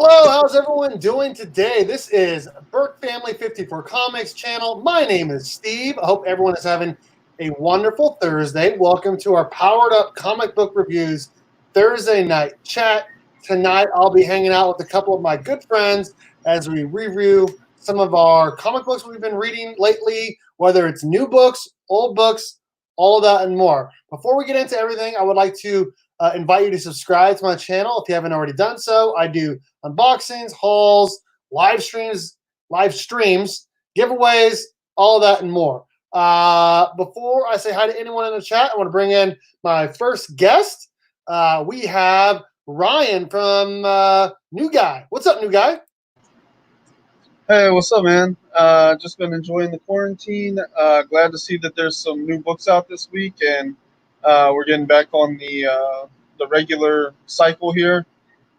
Hello, how's everyone doing today? This is Berkfamily54comics channel. My name is Steve. I hope everyone is having a wonderful Thursday. Welcome to our Powered Up Comic Book Reviews Thursday night chat. Tonight, I'll be hanging out with a couple of my good friends as we review some of our comic books we've been reading lately, whether it's new books, old books, all of that and more. Before we get into everything, I would like to invite you to subscribe to my channel if you haven't already done so. I do unboxings, hauls, live streams, giveaways, all of that and more. Before I say hi to anyone in the chat, I want to bring in my first guest. We have Ryan from Nuexguy. What's up, Nuexguy? Hey, what's up, man? Just been enjoying the quarantine. Glad to see that there's some new books out this week, and we're getting back on the regular cycle here.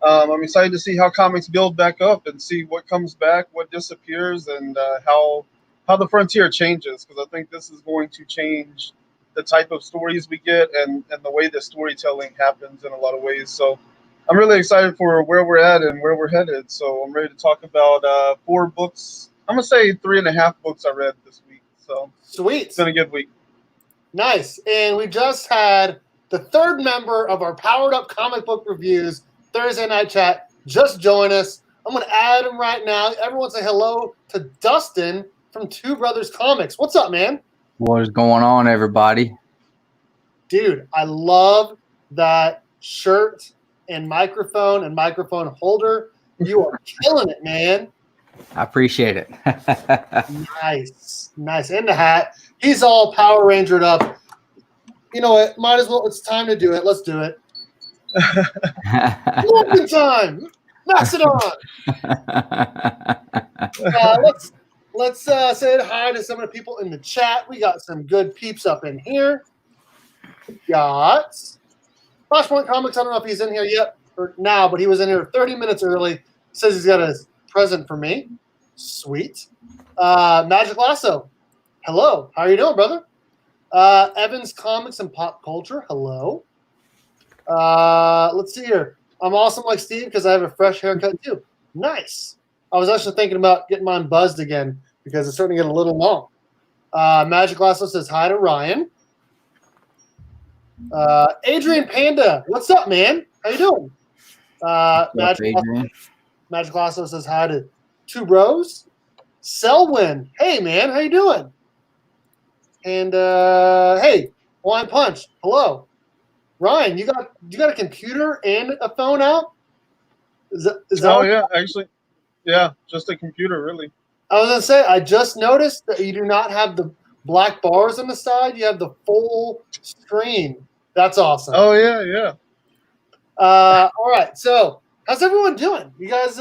I'm excited to see how comics build back up and see what comes back, what disappears, and how the frontier changes, because I think this is going to change the type of stories we get and the way that storytelling happens in a lot of ways. So I'm really excited for where we're at and where we're headed. So I'm ready to talk about 4 books. I'm going to say 3.5 books I read this week. So sweet. It's been a good week. Nice. And we just had the third member of our Powered Up Comic Book Reviews Thursday night chat just join us. I'm going to add him right now. Everyone say hello to Dustin from 2BrothersComics. What's up, man? What is going on, everybody? Dude, I love that shirt and microphone holder. You are killing it, man. I appreciate it. Nice. And the hat. He's all Power Rangered up. You know what? Might as well. It's time to do it. Let's do it. Open time. Max it on. Let's say hi to some of the people in the chat. We got some good peeps up in here. We got Flashpoint Comics. I don't know if he's in here yet or now, but he was in here 30 minutes early. Says he's got a present for me. Sweet. Magic Lasso. Hello. How are you doing, brother? Evans Comics and Pop Culture. Hello. Let's see here. I'm awesome like Steve because I have a fresh haircut too. Nice. I was actually thinking about getting mine buzzed again because it's starting to get a little long. Magic Lasso says hi to Ryan. Adrian Panda. What's up, man? How you doing? Magic Lasso says hi to 2 Bros. Selwyn. Hey, man. How you doing? And hey, Wine Punch. Hello. Ryan, you got a computer and a phone out? Is that Yeah, actually, yeah, just a computer, really. I was gonna say I just noticed that you do not have the black bars on the side. You have the full screen. That's awesome. Oh yeah. All right. So, how's everyone doing? You guys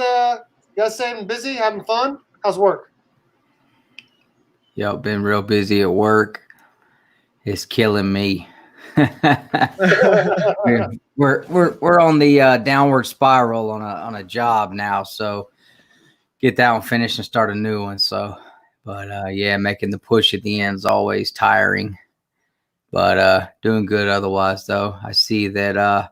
staying busy, having fun? How's work? Yo, been real busy at work. It's killing me. we're on the downward spiral on a job now, so get that one finished and start a new one. So, but yeah, making the push at the end is always tiring, but doing good otherwise. Though I see that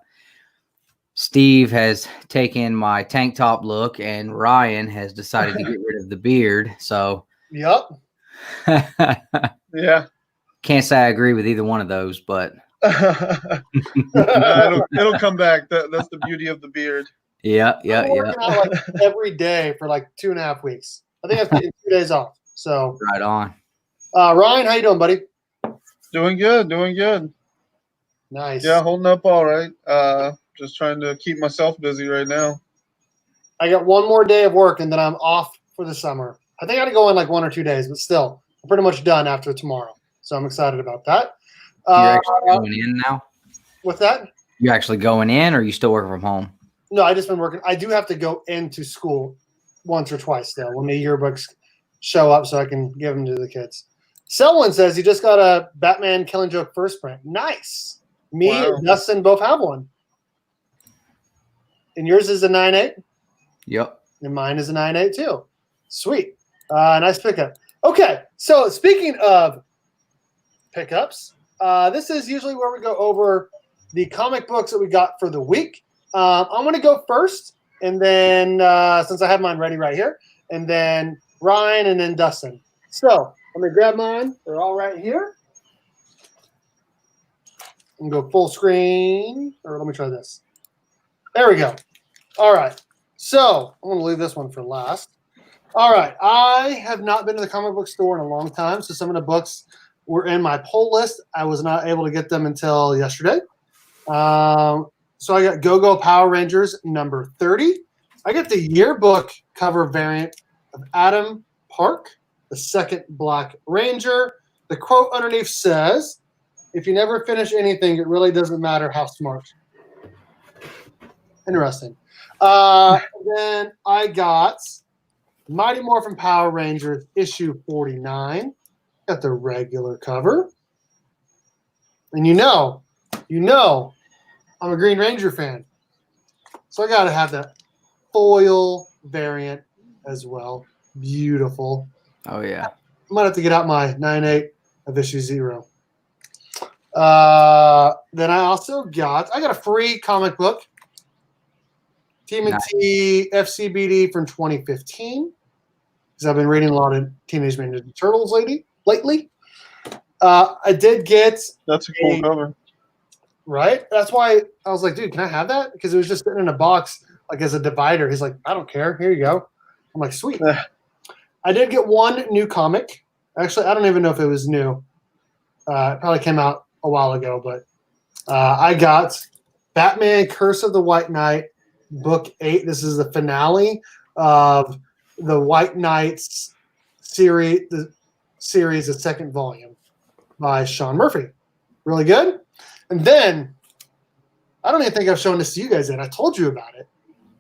Steve has taken my tank top look, and Ryan has decided to get rid of the beard. So, yep. Yeah. Can't say I agree with either one of those, but it'll come back. That's the beauty of the beard. I'm working out like every day for like 2.5 weeks. I think I've taken 2 days off. So right on. Ryan, how you doing, buddy? Doing good. Nice. Yeah, holding up all right. Just trying to keep myself busy right now. I got 1 more day of work and then I'm off for the summer. I think I got to go in like 1 or 2 days, but still, I'm pretty much done after tomorrow. So I'm excited about that. You're actually going in now? What's that? You actually going in, or are you still working from home? No, I just been working. I do have to go into school once or twice still when the yearbooks show up so I can give them to the kids. Selwyn says he just got a Batman Killing Joke first print. Nice. Me and Dustin both have one. And yours is a 9.8? Yep. And mine is a 9.8 too. Sweet. Nice pickup. Okay, so speaking of pickups, this is usually where we go over the comic books that we got for the week. I'm going to go first. and then since I have mine ready right here, and then Ryan, and then Dustin. So let me grab mine. They're all right here. And go full screen, or let me try this. There we go. All right. So I'm going to leave this one for last. All right. I have not been to the comic book store in a long time, so some of the books were in my pull list. I was not able to get them until yesterday. So I got Go-Go Power Rangers number 30. I got the yearbook cover variant of Adam Park, the second Black Ranger. The quote underneath says, "If you never finish anything, it really doesn't matter how smart." Interesting. Then I got Mighty Morphin Power Rangers issue 49. Got the regular cover. And you know, I'm a Green Ranger fan. So I got to have that foil variant as well. Beautiful. Oh, yeah. I might have to get out my 9/8 of issue 0. Then I also got a free comic book, TMNT FCBD from 2015, because I've been reading a lot of Teenage Mutant Ninja Turtles lately. I did get That's a cool cover. Right? That's why I was like, dude, can I have that? Because it was just sitting in a box, like as a divider. He's like, I don't care. Here you go. I'm like, sweet. I did get one new comic. Actually, I don't even know if it was new. It probably came out a while ago, but I got Batman Curse of the White Knight, book 8. This is the finale of the White Knights series, the second volume by Sean Murphy. Really good. And then, I don't even think I've shown this to you guys yet. I told you about it,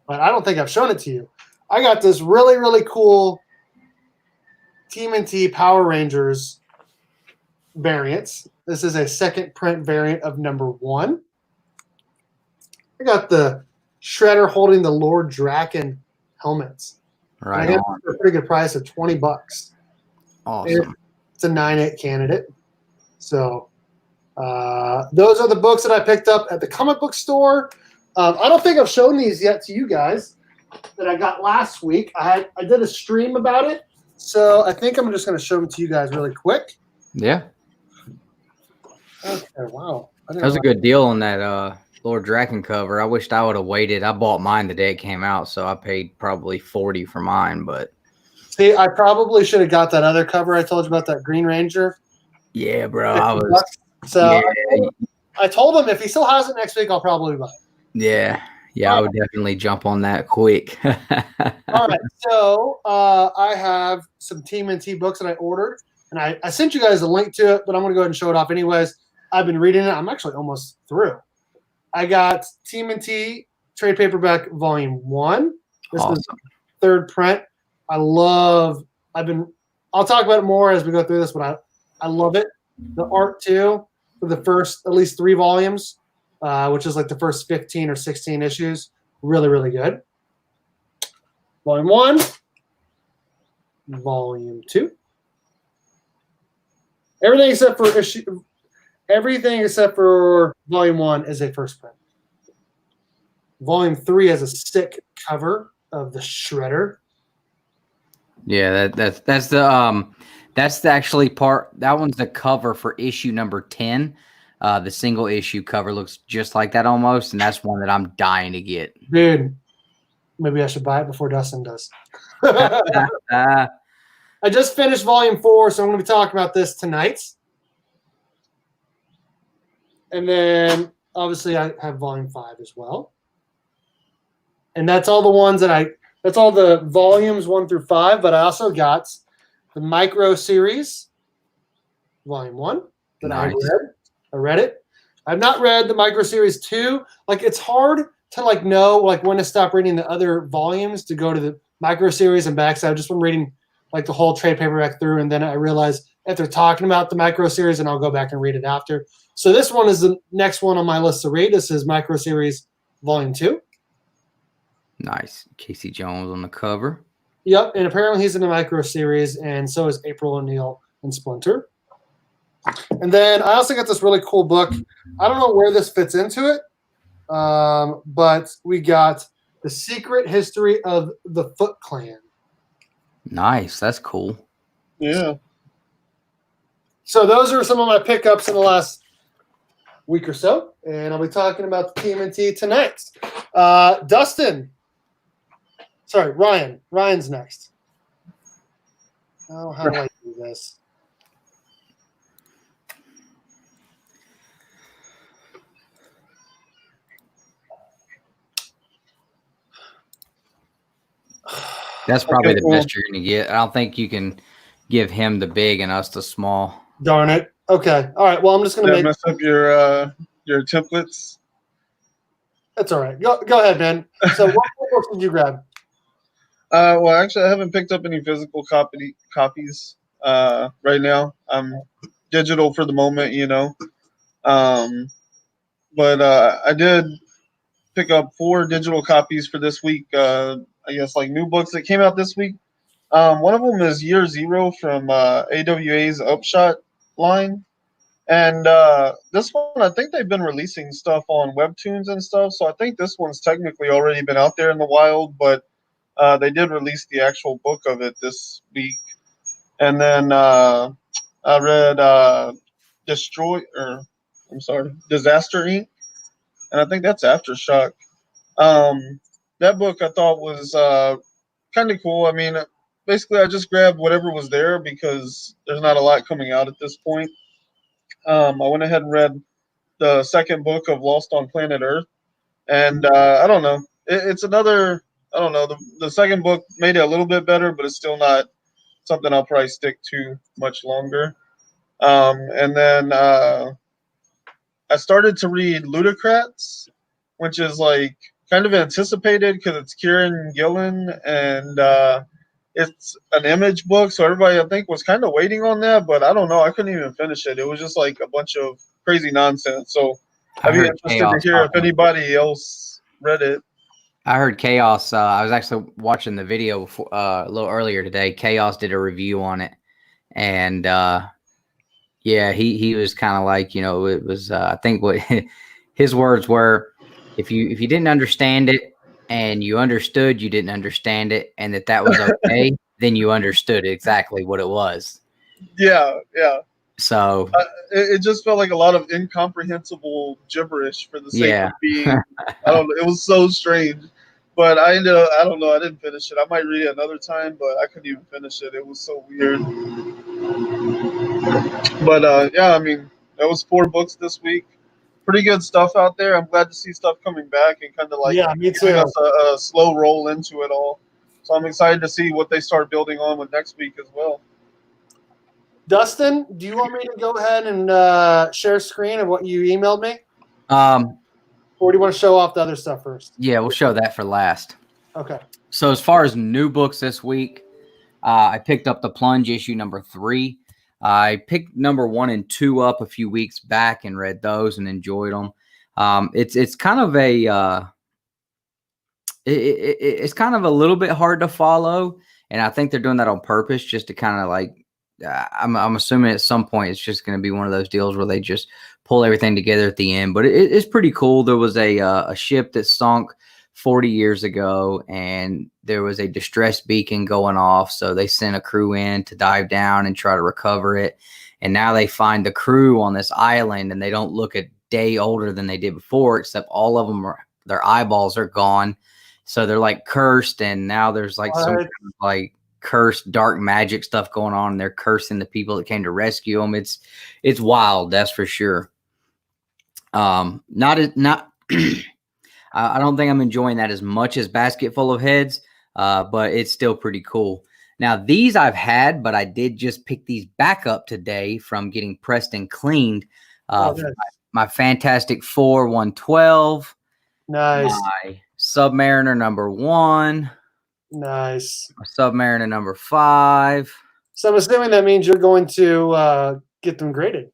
but I don't think I've shown it to you. I got this really, really cool TMNT Power Rangers variants. This is a second print variant of number 1. I got the Shredder holding the Lord Draken helmets. Right. I got it for a pretty good price of $20. Awesome. It's a 9/8 candidate. So those are the books that I picked up at the comic book store. I don't think I've shown these yet to you guys that I got last week. I did a stream about it, so I think I'm just going to show them to you guys really quick. Yeah. Okay, wow. That was a good deal on that Lord Draken cover. I wished I would have waited. I bought mine the day it came out, so I paid probably $40 for mine. But see, I probably should have got that other cover I told you about, that Green Ranger. Yeah, bro. I was. So yeah. I told him if he still has it next week, I'll probably buy it. Yeah. Yeah, I would definitely jump on that quick. All right. So I have some TMNT books that I ordered, and I sent you guys a link to it, but I'm going to go ahead and show it off anyways. I've been reading it. I'm actually almost through. I got TMNT Trade Paperback Volume 1. This is the third print. I'll talk about it more as we go through this, but I love it. The art too, for the first at least 3 volumes, which is like the first 15 or 16 issues. Really, really good. Volume 1. Volume 2. Everything except for Volume 1 is a first print. Volume 3 has a stick cover of the Shredder. Yeah, that's the actually part. That one's the cover for issue number 10. The single issue cover looks just like that almost, and that's one that I'm dying to get. Dude, maybe I should buy it before Dustin does. I just finished Volume 4, so I'm going to be talking about this tonight. And then, obviously, I have Volume 5 as well. And that's all the ones that's all the volumes 1 through 5, but I also got the Micro Series, Volume 1, that Nice. I read it. I've not read the Micro Series 2. Like, it's hard to, know, when to stop reading the other volumes to go to the Micro Series and back. So I've just been reading, the whole trade paperback through, and then I realized if they're talking about the Micro Series, and I'll go back and read it after. So this one is the next one on my list to read. This is Micro Series Volume 2. Nice. Casey Jones on the cover. Yep, and apparently he's in the Micro Series, and so is April O'Neil and Splinter. And then I also got this really cool book. I don't know where this fits into it, but we got The Secret History of the Foot Clan. Nice. That's cool. Yeah. So those are some of my pickups in the last week or so, and I'll be talking about the TMNT tonight. Dustin. Sorry, Ryan. Ryan's next. Oh, how do I do this? That's probably Okay, the best you're going to get. I don't think you can give him the big and us the small. Darn it. Okay. All right. Well, I'm just going to make. Mess up your templates. That's all right. Go ahead, man. So, what books did you grab? Well, actually, I haven't picked up any physical copies right now. I'm digital for the moment, you know. But I did pick up 4 digital copies for this week. I guess like new books that came out this week. One of them is Year Zero from AWA's Upshot line. And this one, I think they've been releasing stuff on Webtoons and stuff. So I think this one's technically already been out there in the wild, but they did release the actual book of it this week. And then I read Disaster Inc. And I think that's Aftershock. That book I thought was kind of cool. I mean, basically, I just grabbed whatever was there because there's not a lot coming out at this point. I went ahead and read the second book of Lost on Planet Earth, and I don't know. It's another. I don't know. The second book made it a little bit better, but it's still not something I'll probably stick to much longer. And then I started to read Ludocrats, which is like kind of anticipated because it's Kieran Gillen and it's an Image book, so everybody I think was kind of waiting on that, but I don't know. I couldn't even finish it. It was just like a bunch of crazy nonsense. So I'd be interested to hear if anybody else read it. I heard Chaos. I was actually watching the video before, a little earlier today. Chaos did a review on it, and yeah, he was kind of like, you know, it was. I think what his words were, if you didn't understand it and you understood you didn't understand it, and that was okay, then you understood exactly what it was. Yeah. So it just felt like a lot of incomprehensible gibberish for the sake of being. I don't know. It was so strange. But I ended up, I don't know, I didn't finish it. I might read it another time, but I couldn't even finish it. It was so weird. But yeah, I mean, that was 4 books this week. Pretty good stuff out there. I'm glad to see stuff coming back and kind of like giving us a slow roll into it all. So I'm excited to see what they start building on with next week as well. Dustin, do you want me to go ahead and share screen of what you emailed me? Or do you want to show off the other stuff first? Yeah, we'll show that for last. Okay. So as far as new books this week, I picked up The Plunge issue number 3. I picked number 1 and 2 up a few weeks back and read those and enjoyed them. It's kind of a it's kind of a little bit hard to follow, and I think they're doing that on purpose just to kind of like. I'm assuming at some point it's just going to be one of those deals where they just pull everything together at the end. But it's pretty cool. There was a ship that sunk 40 years ago, and there was a distress beacon going off. So they sent a crew in to dive down and try to recover it. And now they find the crew on this island, and they don't look a day older than they did before, except all of them their eyeballs are gone. So they're like cursed, and now there's like some kind of like cursed dark magic stuff going on, and they're cursing the people that came to rescue them. It's wild, that's for sure. I don't think I'm enjoying that as much as Basket Full of Heads, but it's still pretty cool. Now these I've had, but I did just pick these back up today from getting pressed and cleaned. My Fantastic Four 112. Nice. My Submariner number 1. Nice. Submariner number 5. So I'm assuming that means you're going to get them graded.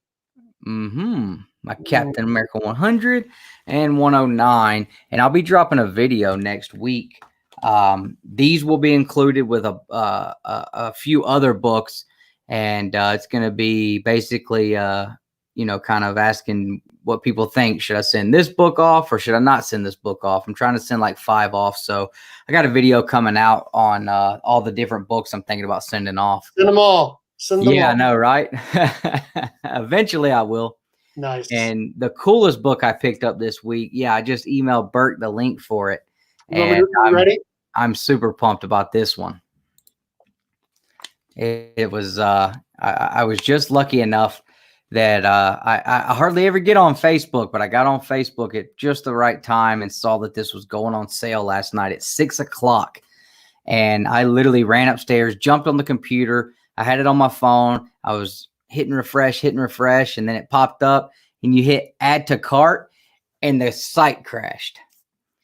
My Captain America 100 and 109. And I'll be dropping a video next week. These will be included with a few other books. And it's going to be basically, kind of asking what people think. Should I send this book off or should I not send this book off? I'm trying to send like 5 off. So I got a video coming out on all the different books I'm thinking about sending off. Send them all. Send them all. Yeah, I know, right? Eventually I will. Nice. And the coolest book I picked up this week, I just emailed Bert the link for it. You ready? I'm super pumped about this one. It was I was just lucky enough that I hardly ever get on Facebook, but I got on Facebook at just the right time and saw that this was going on sale last night at 6 o'clock. And I literally ran upstairs, jumped on the computer. I had it on my phone. I was hitting refresh, and then it popped up and you hit add to cart and the site crashed.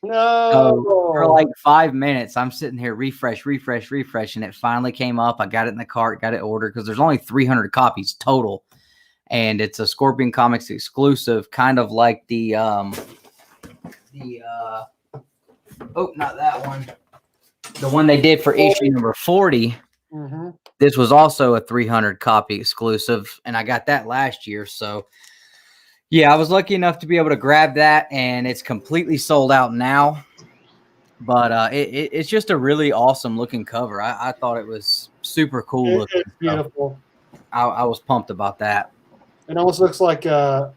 No. So for like 5 minutes, I'm sitting here, refresh, and it finally came up. I got it in the cart, got it ordered because there's only 300 copies total. And it's a Scorpion Comics exclusive, kind of like the not that one. The one they did for issue number 40. Mm-hmm. This was also a 300 copy exclusive, and I got that last year. So, I was lucky enough to be able to grab that, and it's completely sold out now. But it's just a really awesome looking cover. I thought it was super cool looking. It's beautiful. I was pumped about that. It almost looks like a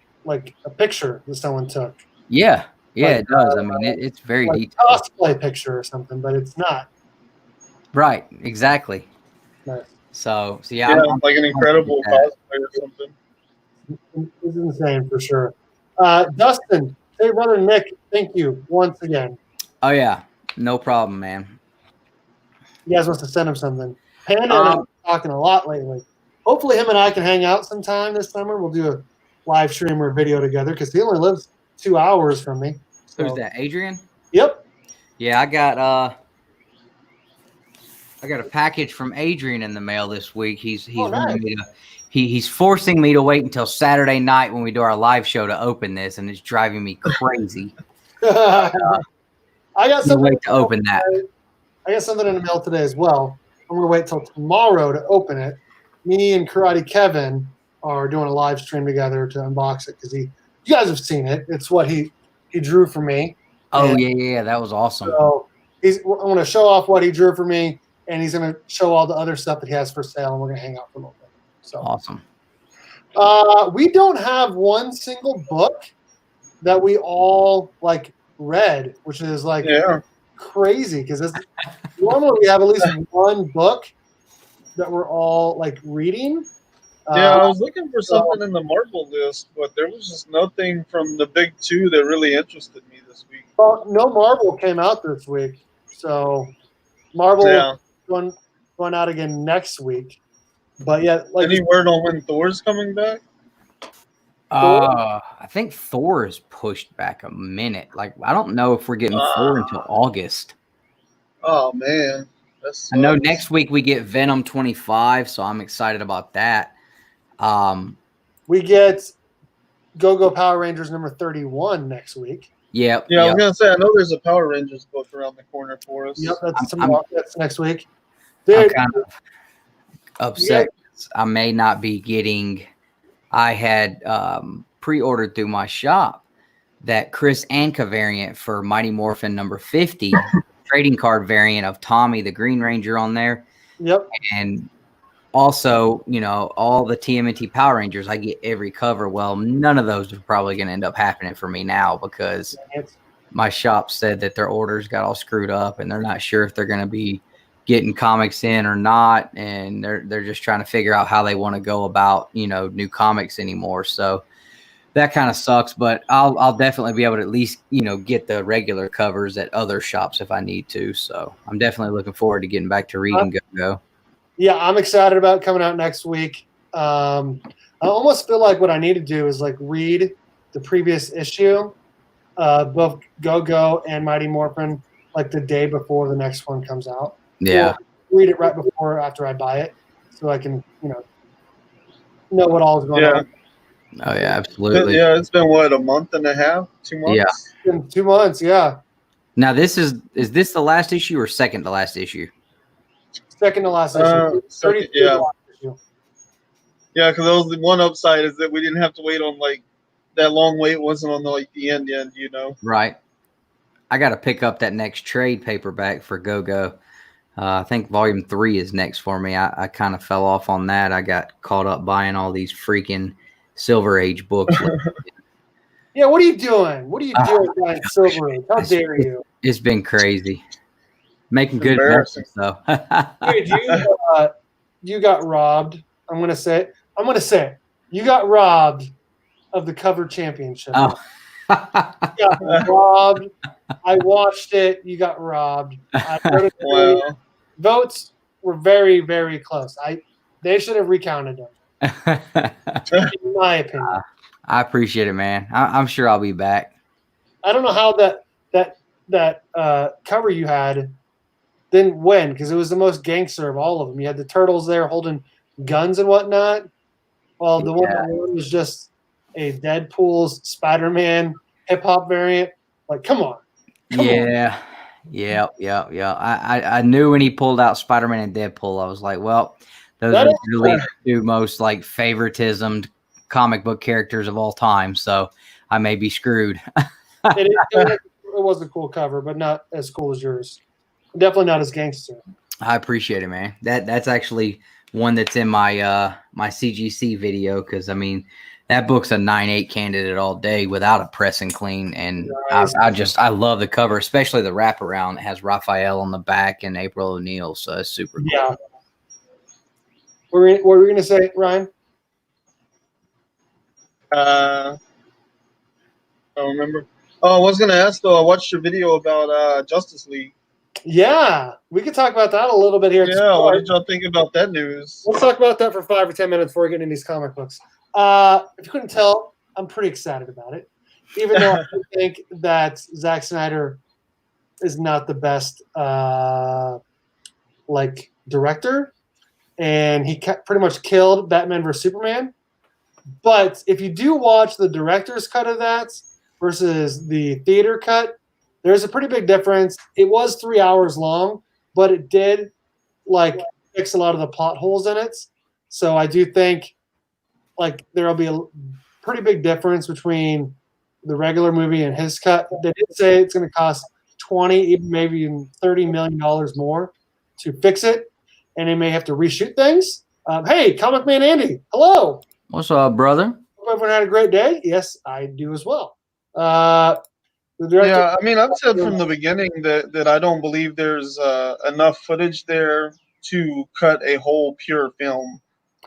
picture that someone took. Yeah, it does. I mean, it's very like detailed. a cosplay picture or something, but it's not. Right, exactly. Nice. So I'm like an incredible cosplay or something. It's insane for sure. Dustin, hey, brother Nick, thank you once again. Oh yeah, no problem, man. You guys wants to send him something. Panda and I have been talking a lot lately. Hopefully him and I can hang out sometime this summer. We'll do a live stream or video together because he only lives 2 hours from me. So. Who's that, Adrian? Yep. Yeah, I got a package from Adrian in the mail this week. He's wanting me to, he's forcing me to wait until Saturday night when we do our live show to open this, and it's driving me crazy. I got something to open that. I got something in the mail today as well. I'm gonna wait till tomorrow to open it. Me and Karate Kevin are doing a live stream together to unbox it because you guys have seen it. It's what he drew for me. Oh and yeah, that was awesome. So I'm gonna show off what he drew for me, and he's gonna show all the other stuff that he has for sale, and we're gonna hang out for a little bit. So awesome. We don't have one single book that we all read, which is crazy because normally we have at least one book that we're all reading. I was looking for something in the Marvel list, but there was just nothing from the big two that really interested me this week. Well, no Marvel came out this week, so Marvel going out again next week. But any word on when Thor's coming back? I think Thor is pushed back a minute. I don't know if we're getting Thor until August. Oh man, I know next week we get Venom 25, so I'm excited about that. We get Go-Go Power Rangers number 31 next week. Yep. Yeah, I was gonna say I know there's a Power Rangers book around the corner for us. Yep, that's next week. Dude, I'm kind of upset. I may not be getting. I had pre-ordered through my shop that Chris Anka variant for Mighty Morphin number 50, trading card variant of Tommy the Green Ranger on there. Yep. And also, all the TMNT Power Rangers, I get every cover. Well, none of those are probably going to end up happening for me now because my shop said that their orders got all screwed up and they're not sure if they're going to be getting comics in or not, and they're just trying to figure out how they want to go about new comics anymore. So that kind of sucks, but I'll definitely be able to at least get the regular covers at other shops if I need to. So I'm definitely looking forward to getting back to reading Go-Go. Yeah, I'm excited about coming out next week. I almost feel like what I need to do is read the previous issue, both Go-Go and Mighty Morphin, the day before the next one comes out. Yeah. Or read it right before after I buy it so I can, know what all is going on. Oh, yeah, absolutely. Yeah, it's been, a month and a half? 2 months? Yeah. It's been 2 months, yeah. Now, is this the last issue or second to last issue? Second to last issue. 32 yeah. last issue. Yeah, because that was the one upside is that we didn't have to wait on, that long wait wasn't on the end, you know. Right. I got to pick up that next trade paperback for Go-Go. I think volume 3 is next for me. I kind of fell off on that. I got caught up buying all these freaking Silver Age books. Yeah, what are you doing? What are you doing buying Silver Age? How dare you? It's been crazy. Making It's good embarrassing. investments, though. Dude, you got robbed. I'm gonna say it. You got robbed of the cover championship. Oh. You got robbed. I watched it. You got robbed. I voted for you. Wow. Votes were very, very close. They should have recounted them, in my opinion. I appreciate it, man. I'm sure I'll be back. I don't know how that cover you had didn't win, because it was the most gangster of all of them. You had the turtles there holding guns and whatnot, while the one that won was just a Deadpool's Spider-Man hip-hop variant. Like, come on. Yeah. I knew when he pulled out Spider-Man and Deadpool, I was like, well, those are really the two most like favoritismed comic book characters of all time. So I may be screwed. It was a cool cover, but not as cool as yours. Definitely not as gangster. I appreciate it, man. That's actually one that's in my my CGC video, because I mean that book's a 9.8 candidate all day without a press and clean, and nice. I love the cover, especially the wraparound. It has Raphael on the back and April O'Neil, so it's super cool. Yeah. What were we gonna say, Ryan? I don't remember. Oh, I was gonna ask though. I watched your video about Justice League. Yeah, we could talk about that a little bit here. Yeah, what did y'all think about that news? Let's talk about that for 5 or 10 minutes before we get into these comic books. If you couldn't tell, I'm pretty excited about it, even though I think that Zack Snyder is not the best director, and he pretty much killed Batman vs Superman. But if you do watch the director's cut of that versus the theater cut, there's a pretty big difference. It was 3 hours long, but it did fix a lot of the plot holes in it. So I do think there'll be a pretty big difference between the regular movie and his cut. They did say it's going to cost maybe even $30 million more to fix it, and they may have to reshoot things. Hey, Comic Man Andy, hello. What's up, brother? Hope everyone had a great day. Yes, I do as well. Yeah, I mean, I've said from the beginning that I don't believe there's enough footage there to cut a whole pure film.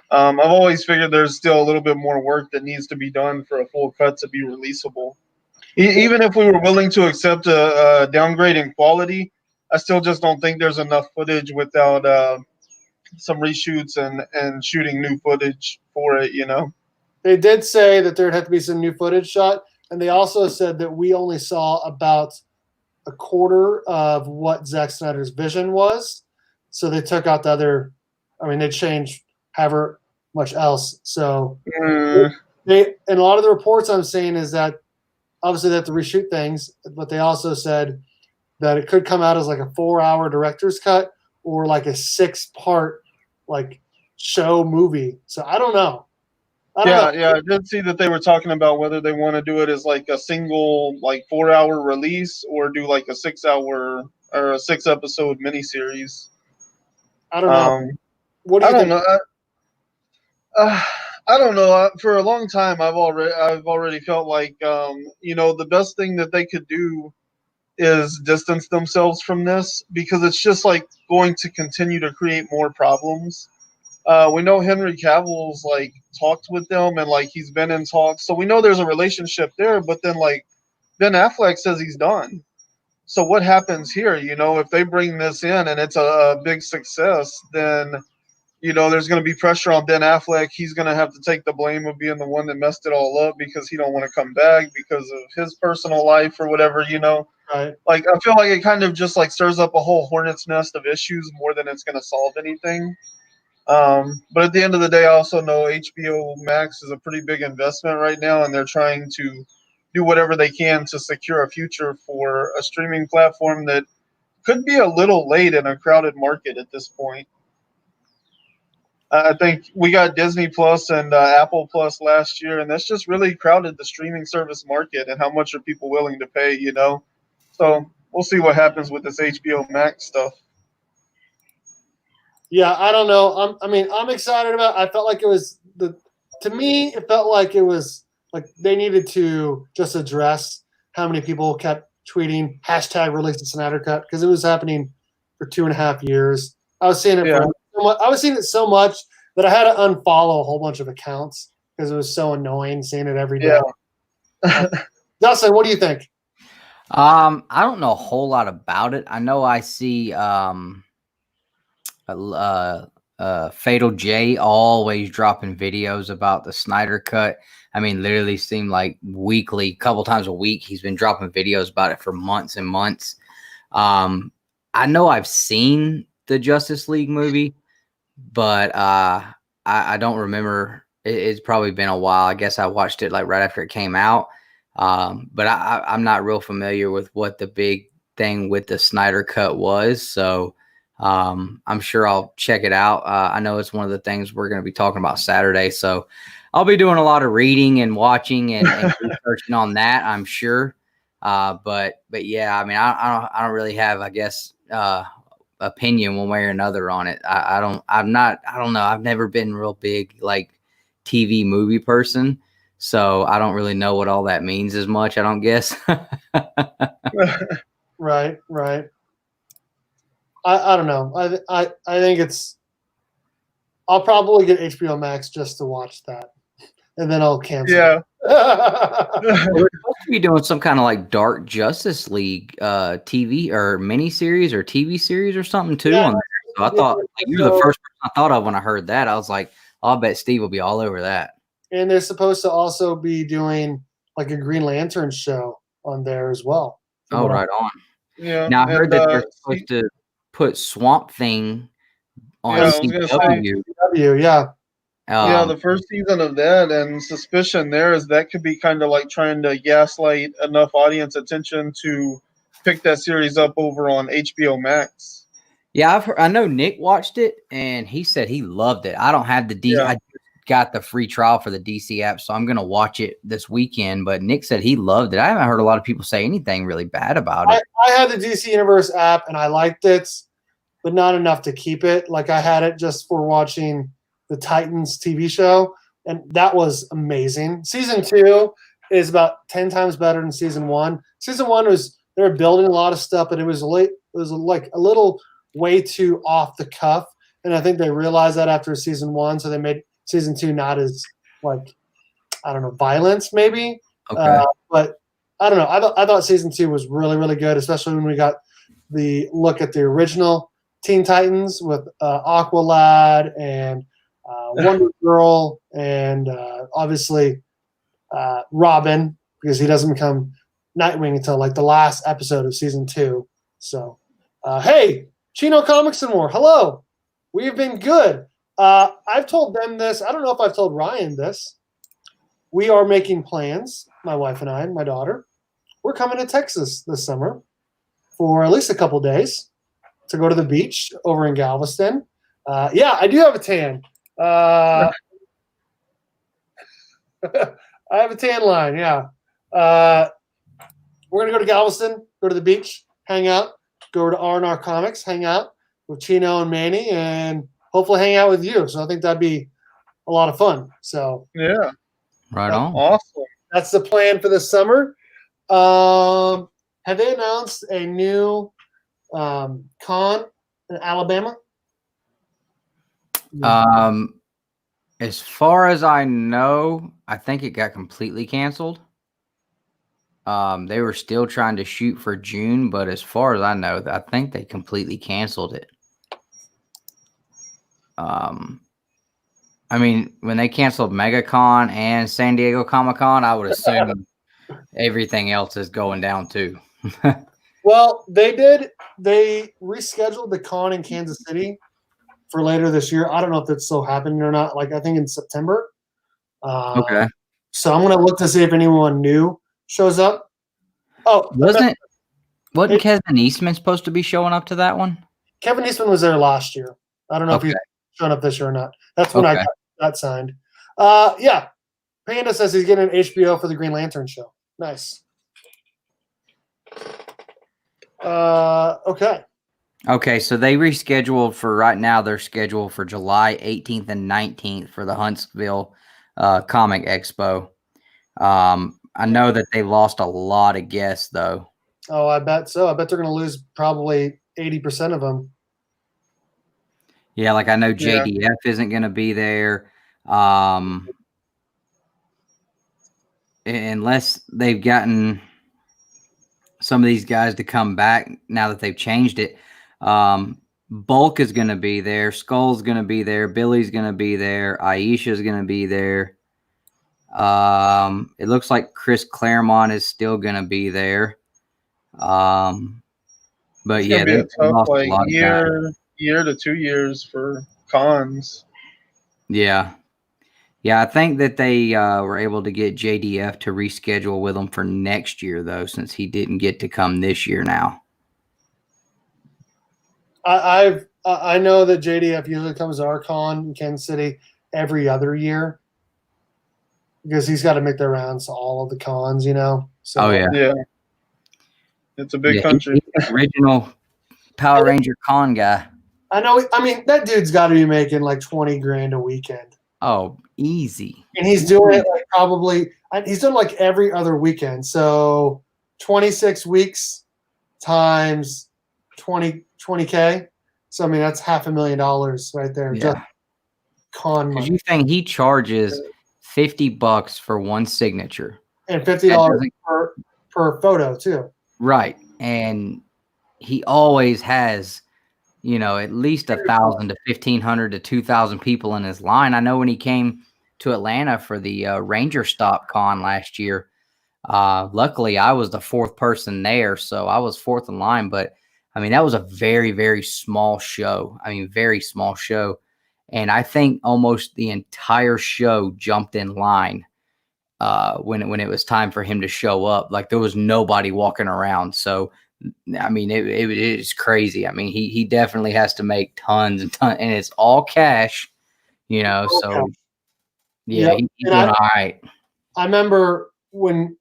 I've always figured there's still a little bit more work that needs to be done for a full cut to be releasable. Even if we were willing to accept a downgrade in quality, I still just don't think there's enough footage without some reshoots and shooting new footage for it, you know? They did say that there'd have to be some new footage shot, and they also said that we only saw about a quarter of what Zack Snyder's vision was. So they took out the other, they changed however much else. So and a lot of the reports I'm seeing is that obviously they have to reshoot things, but they also said that it could come out as like a 4-hour director's cut or like a 6-part show movie. So I don't know. Yeah, I did see that they were talking about whether they want to do it as like a single 4-hour release or do like a 6-hour or a 6-episode miniseries. I don't know. What do you think? I don't know. For a long time, I've already felt like the best thing that they could do is distance themselves from this, because it's just going to continue to create more problems. We know Henry Cavill's talked with them and he's been in talks, so we know there's a relationship there. But then Ben Affleck says he's done. So what happens here? If they bring this in and it's a big success, then there's going to be pressure on Ben Affleck. He's going to have to take the blame of being the one that messed it all up because he don't want to come back because of his personal life or whatever. Right. I feel like it kind of just stirs up a whole hornet's nest of issues more than it's going to solve anything. But at the end of the day, I also know HBO Max is a pretty big investment right now, and they're trying to do whatever they can to secure a future for a streaming platform that could be a little late in a crowded market at this point. I think we got Disney Plus and Apple Plus last year, and that's just really crowded the streaming service market. And how much are people willing to pay? So we'll see what happens with this HBO Max stuff. Yeah, I don't know. I'm excited about. I felt like it was to me, it felt like it was like they needed to just address how many people kept tweeting hashtag release the Snyder Cut, because it was happening for 2.5 years. I was seeing it. Yeah. I was seeing it so much that I had to unfollow a whole bunch of accounts because it was so annoying seeing it every day. Yeah. Dustin, what do you think? I don't know a whole lot about it. I know I see Fatal J always dropping videos about the Snyder Cut. I mean, literally seemed like weekly, couple times a week, he's been dropping videos about it for months and months. I know I've seen the Justice League movie, but I don't remember. It's probably been a while. I guess I watched it like right after it came out. But I'm not real familiar with what the big thing with the Snyder Cut was. So I'm sure I'll check it out. I know it's one of the things we're going to be talking about Saturday. So I'll be doing a lot of reading and watching and researching on that, I'm sure. But yeah, I mean, I don't really have, I guess, opinion one way or another on it. I don't know. I've never been real big like TV movie person. So I don't really know what all that means as much, I don't guess. Right. I don't know. I think I'll probably get HBO Max just to watch that, and then I'll cancel. Yeah. We're supposed to be doing some kind of like Dark Justice League TV or miniseries or TV series or something too. Yeah. On there. So I thought you were the first person I thought of when I heard that. I was like, I'll bet Steve will be all over that. And they're supposed to also be doing like a Green Lantern show on there as well. Oh, right on. Yeah. Now I heard that they're supposed to put Swamp Thing on CW. Yeah. Yeah, the first season of that, and suspicion there is that could be kind of like trying to gaslight enough audience attention to pick that series up over on HBO Max. Yeah, I know Nick watched it and he said he loved it. I don't have the DC. I got the free trial for the DC app, so I'm gonna watch it this weekend. But Nick said he loved it. I haven't heard a lot of people say anything really bad about it. I had the DC Universe app and I liked it, but not enough to keep it. Like I had it just for watching the Titans TV show, and that was amazing. Season 2 is about 10 times better than season 1. Season 1 was they were building a lot of stuff, but it was late. It was like a little way too off the cuff, and I think they realized that after season 1, so they made season 2 not as like, I don't know, violence maybe. Okay. But I don't know. I thought season 2 was really, really good, especially when we got the look at the original Teen Titans with Aqualad and Wonder Girl and obviously Robin, because he doesn't become Nightwing until like the last episode of season 2. So, hey, Chino Comics and More, hello. We have been good. I've told them this. I don't know if I've told Ryan this. We are making plans, my wife and I and my daughter. We're coming to Texas this summer for at least a couple days to go to the beach over in Galveston. Yeah, I do have a tan. I have a tan line, yeah. We're going to go to Galveston, go to the beach, hang out, go to R&R Comics, hang out with Chino and Manny, and hopefully hang out with you. So I think that'd be a lot of fun. So yeah, right on. Awesome. That's the plan for this summer. Have they announced a new con in Alabama? As far as I know, I think it got completely canceled. They were still trying to shoot for June, but as far as I know, I think they completely canceled it. I mean, when they canceled MegaCon and San Diego Comic-Con, I would assume everything else is going down too. Well, they did. They rescheduled the con in Kansas City for later this year. I don't know if that's still happening or not. Like, I think in September. Okay. So I'm going to look to see if anyone new shows up. Oh, wasn't Kevin Eastman supposed to be showing up to that one? Kevin Eastman was there last year. I don't know if he's showing up this year or not. That's when I got signed. Yeah. Panda says he's getting an HBO for the Green Lantern show. Nice. Okay. Okay, so they rescheduled for right now. They're scheduled for July 18th and 19th for the Huntsville Comic Expo. I know that they lost a lot of guests, though. Oh, I bet so. I bet they're going to lose probably 80% of them. Yeah, like I know JDF isn't going to be there. Unless they've gotten some of these guys to come back now that they've changed it. Bulk is going to be there. Skull's going to be there. Billy's going to be there. Aisha's going to be there. It looks like Chris Claremont is still going to be there. But it's yeah, be a tough, like year to 2 years for cons. Yeah. Yeah, I think that they were able to get JDF to reschedule with them for next year, though, since he didn't get to come this year now. I know that JDF usually comes to our con in Kansas City every other year because he's got to make the rounds to all of the cons, you know. So, yeah. It's a big country. He's the original Power Ranger con guy. I know. I mean, that dude's got to be making like 20 grand a weekend. Oh, easy. And he's doing it like probably he's done like every other weekend. So 26 weeks times 20K. So I mean that's $500,000 right there. Yeah. Just con money. You think he charges $50 for one signature and $50 per photo too. Right. And he always has, you know, at least 1,000 to 1,500 to 2,000 people in his line. I know when he came to Atlanta for the Ranger Stop Con last year, luckily I was the fourth person there, so I was fourth in line. But I mean, that was a very, very small show. I mean, very small show. And I think almost the entire show jumped in line when it was time for him to show up. Like there was nobody walking around. So I mean, it is crazy. I mean, he definitely has to make tons and tons, and it's all cash, you know. So yeah, he's doing all right. I remember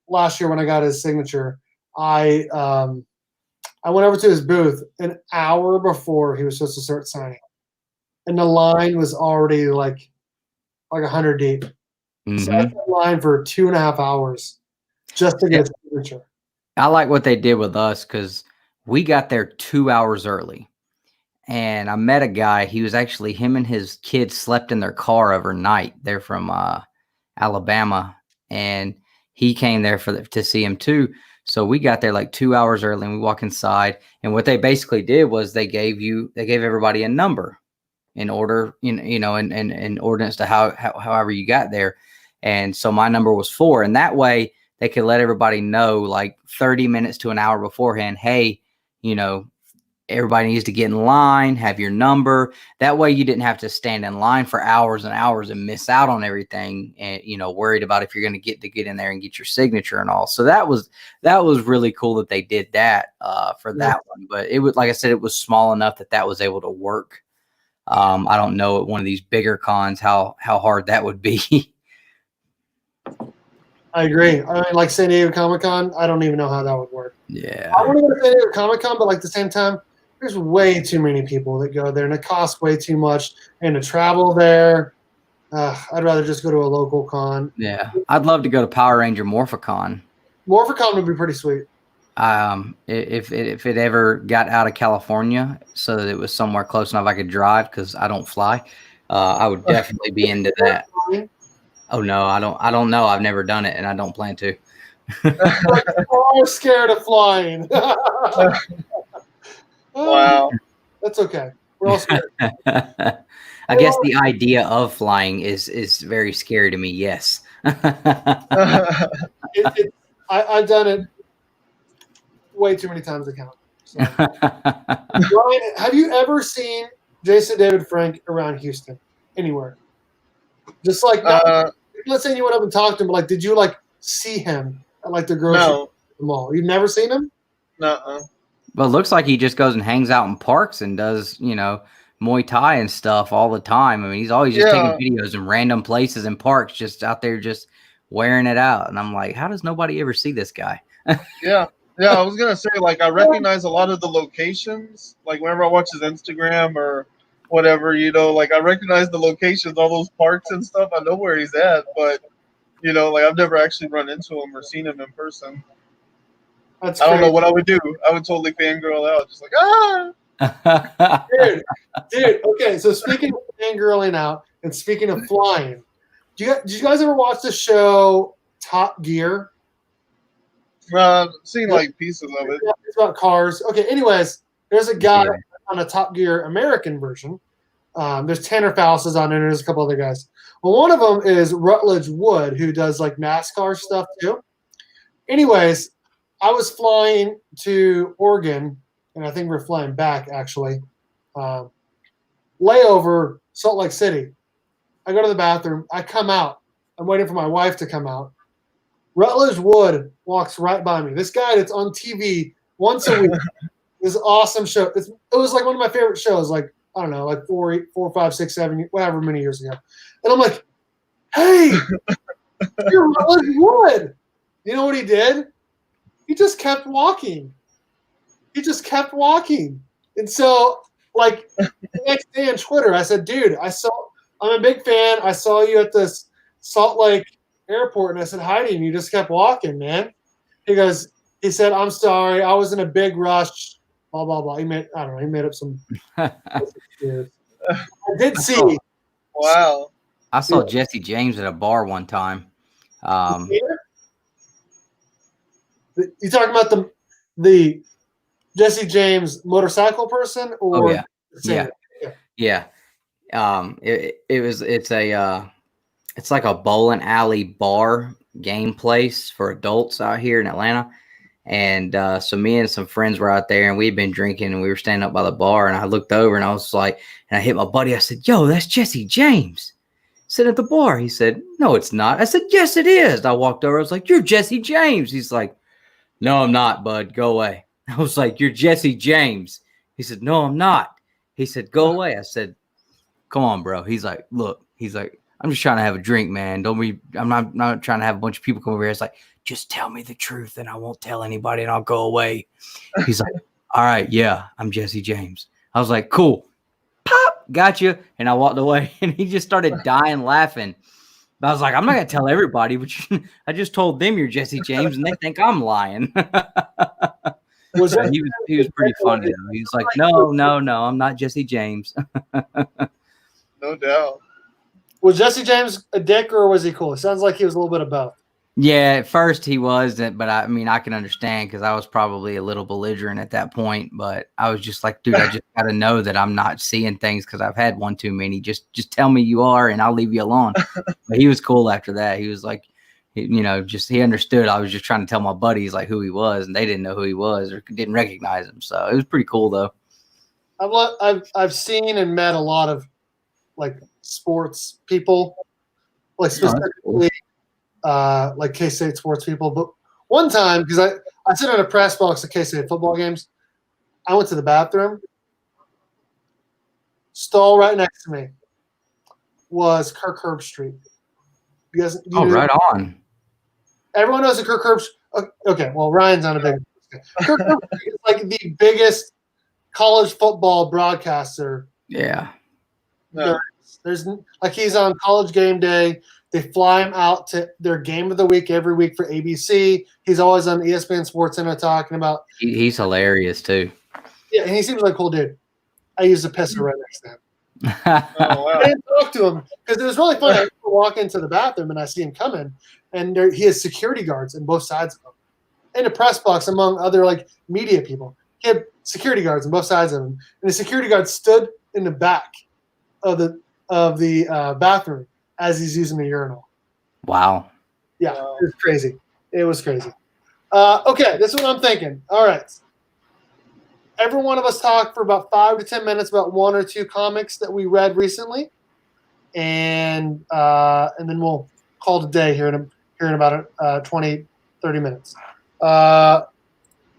last year when I got his signature, I went over to his booth an hour before he was supposed to start signing, and the line was already like 100 deep. Mm-hmm. So I was in line for 2.5 hours just to get his signature. I like what they did with us because we got there 2 hours early. And I met a guy. He was actually, him and his kids slept in their car overnight. They're from Alabama. And he came there to see him too. So we got there like 2 hours early and we walk inside. And what they basically did was they gave everybody a number in order, in ordinance to however you got there. And so my number was 4. And that way, they could let everybody know like 30 minutes to an hour beforehand, hey, you know, everybody needs to get in line, have your number. That way you didn't have to stand in line for hours and hours and miss out on everything and, you know, worried about if you're going to get in there and get your signature and all. So that was really cool that they did that for that one. But it was, like I said, it was small enough that was able to work. I don't know at one of these bigger cons how hard that would be. I agree. I mean, like San Diego Comic-Con, I don't even know how that would work. Yeah. I want to go to San Diego Comic-Con, but like at the same time, there's way too many people that go there, and it costs way too much. And to travel there, I'd rather just go to a local con. Yeah. I'd love to go to Power Ranger Morphicon. Morphicon would be pretty sweet. If it ever got out of California so that it was somewhere close enough I could drive, because I don't fly, I would definitely be into that. Oh no, I don't know. I've never done it, and I don't plan to. I'm scared of flying. Wow, that's okay. We're all scared. I guess the idea of flying is very scary to me. Yes. I've done it way too many times to count. So. Ryan, have you ever seen Jason David Frank around Houston anywhere? Just like, let's say you went up and talked to him, but like, did you like see him at like the grocery mall? You've never seen him? No. Well, it looks like he just goes and hangs out in parks and does, you know, Muay Thai and stuff all the time. I mean, he's always just taking videos in random places and parks, just out there, just wearing it out. And I'm like, how does nobody ever see this guy? Yeah. I was gonna say, like, I recognize a lot of the locations. Like, whenever I watch his Instagram or whatever, you know, like, I recognize the locations, all those parks and stuff. I know where he's at, but you know, like, I've never actually run into him or seen him in person. I don't know what I would do. I would totally fangirl out, just like, ah. dude. Okay, so speaking of fangirling out and speaking of flying, did you guys ever watch the show Top Gear? Seen like pieces of it. It's about cars. Okay, anyways, there's a guy on a Top Gear American version. There's Tanner Faustas on it, and there's a couple other guys. Well, one of them is Rutledge Wood, who does like NASCAR stuff too. Anyways, I was flying to Oregon, and I think we're flying back actually. Layover Salt Lake City. I go to the bathroom. I come out. I'm waiting for my wife to come out. Rutledge Wood walks right by me. This guy that's on TV once a week. This awesome show. It was like one of my favorite shows. Like, I don't know, like 4, 5, 6, 7, whatever many years ago. And I'm like, hey, you're Rutledge Wood. You know what he did? He just kept walking. And so, like, the next day on Twitter, I said, dude, I'm a big fan. I saw you at this Salt Lake airport, and I said hi to you, and you just kept walking, man. He said, I'm sorry, I was in a big rush, blah, blah, blah. He made up some I did see. Wow. I saw Jesse James at a bar one time. You talking about the Jesse James motorcycle person, or yeah. It's like a bowling alley bar game place for adults out here in Atlanta. And so me and some friends were out there, and we'd been drinking, and we were standing up by the bar, and I looked over, and I was like, and I hit my buddy. I said, yo, that's Jesse James sitting at the bar. He said, no, it's not. I said, yes, it is. I walked over. I was like, you're Jesse James. He's like, no, I'm not, bud. Go away. I was like, you're Jesse James. He said, no, I'm not. He said, go away. I said, come on, bro. He's like, look, I'm just trying to have a drink, man. I'm not trying to have a bunch of people come over here. It's like, just tell me the truth and I won't tell anybody and I'll go away. He's like, all right, yeah, I'm Jesse James. I was like, cool. Pop, got you. And I walked away, and he just started dying laughing. But I was like, I'm not going to tell everybody, but I just told them you're Jesse James, and they think I'm lying. He was pretty funny, though. He was like, no, I'm not Jesse James. No doubt. Was Jesse James a dick, or was he cool? It sounds like he was a little bit of both. Yeah, at first he wasn't, but I mean, I can understand because I was probably a little belligerent at that point. But I was just like, dude, I just got to know that I'm not seeing things because I've had one too many. Just tell me you are, and I'll leave you alone. But he was cool after that. He was like, he understood. I was just trying to tell my buddies like who he was, and they didn't know who he was or didn't recognize him. So it was pretty cool though. I've seen and met a lot of like sports people, like specifically. Like K-State sports people. But one time, because I sit in a press box at K-State football games, I went to the bathroom. Stall right next to me was Kirk Herbstreit. Right on. Everyone knows that Kirk Herbstreit. Okay, well, Ryan's on a big. Kirk Herbstreit is like the biggest college football broadcaster. Yeah. There's like he's on College Game Day. They fly him out to their game of the week every week for ABC. He's always on ESPN Sports Center talking about. He's hilarious too. Yeah, and he seems like a cool dude. I used a pisser right next to him. Oh, wow. I didn't talk to him because it was really funny. I walk into the bathroom and I see him coming, and he has security guards on both sides of him. In a press box, among other like media people, he had security guards on both sides of him, and the security guard stood in the back of the bathroom as he's using the urinal. Wow. Yeah, it was crazy. Okay, this is what I'm thinking. All right. Every one of us talk for about 5 to 10 minutes about one or two comics that we read recently. And then we'll call it a day here in about 20, 30 minutes.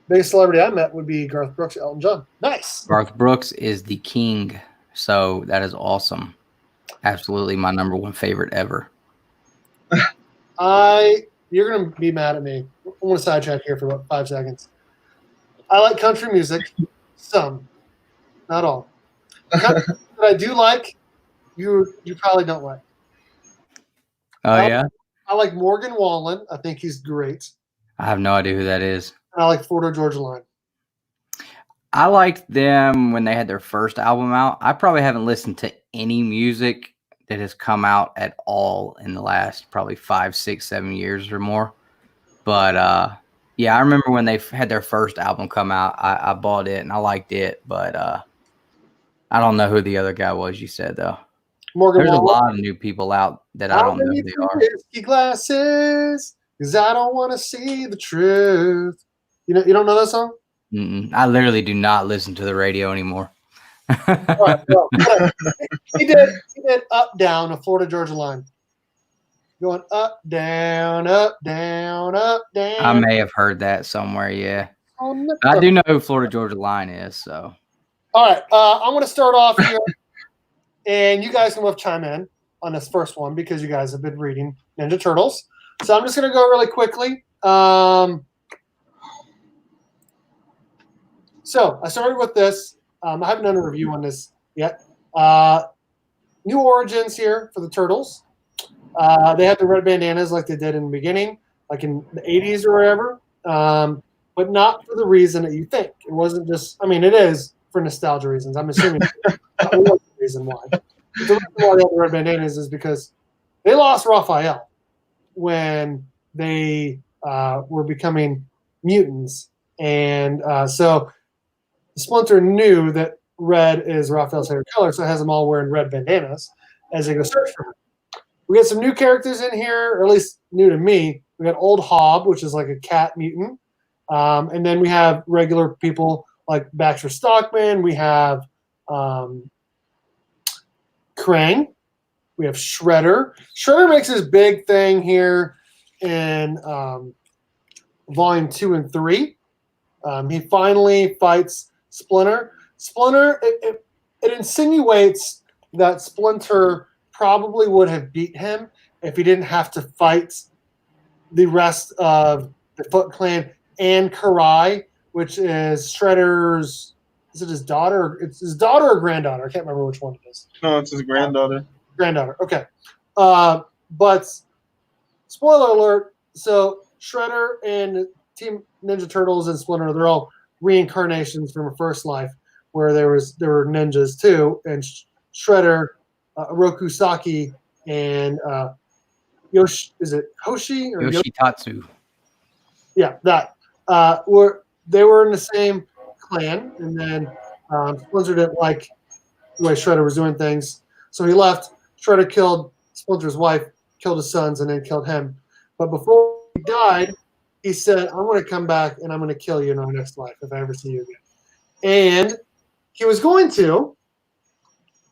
Biggest celebrity I met would be Garth Brooks, Elton John. Nice. Garth Brooks is the king. So that is awesome. Absolutely my number one favorite ever. You're gonna be mad at me. I'm gonna sidetrack here for about 5 seconds. I like country music, some, not all. Country that I do like, you probably don't like. Oh, yeah? I like Morgan Wallen. I think he's great. I have no idea who that is. And I like Florida Georgia Line. I liked them when they had their first album out. I probably haven't listened to any music that has come out at all in the last probably 5, 6, 7 years or more. But yeah, I remember when they had their first album come out. I bought it and I liked it, but I don't know who the other guy was you said though. Morgan There's Wallen. a lot of new people out that I don't know who they are. Whiskey glasses, because I don't want to see the truth. You don't know that song? I literally do not listen to the radio anymore. All right, well, he did Up Down, a Florida Georgia Line. Going up, down, up, down, up, down. I may have heard that somewhere, yeah. Oh, I do know who Florida Georgia Line is, so. All right, I'm going to start off here, and you guys can both chime in on this first one because you guys have been reading Ninja Turtles. So I'm just going to go really quickly. So I started with this. I haven't done a review on this yet. New origins here for the Turtles. They had the red bandanas like they did in the beginning, like in the 80s or whatever, but not for the reason that you think. It wasn't just, I mean, it is for nostalgia reasons. I'm assuming that was the reason why. The reason why they had the red bandanas is because they lost Raphael when they were becoming mutants. And so Splinter knew that red is Raphael's favorite color, so it has them all wearing red bandanas as they go search for him. We got some new characters in here, or at least new to me. We got Old Hob, which is like a cat mutant. And then we have regular people like Baxter Stockman. We have Krang. We have Shredder. Shredder makes his big thing here in Volume 2 and 3. He finally fights Splinter. Splinter, it insinuates that Splinter probably would have beat him if he didn't have to fight the rest of the Foot Clan and Karai, which is Shredder's. Is it his daughter? It's his daughter or granddaughter. I can't remember which one it is. No, it's his granddaughter. Granddaughter. Okay. But spoiler alert. So Shredder and Team Ninja Turtles and Splinter, they're all reincarnations from a first life where there were ninjas too, and Shredder, Oroku Saki, and is it Hoshi or Yoshitatsu? Yeah, that they were in the same clan, and then Splinter didn't like the way Shredder was doing things, so he left. Shredder killed Splinter's wife, killed his sons, and then killed him. But before he died, he said, "I'm going to come back and I'm going to kill you in our next life if I ever see you again." And he was going to,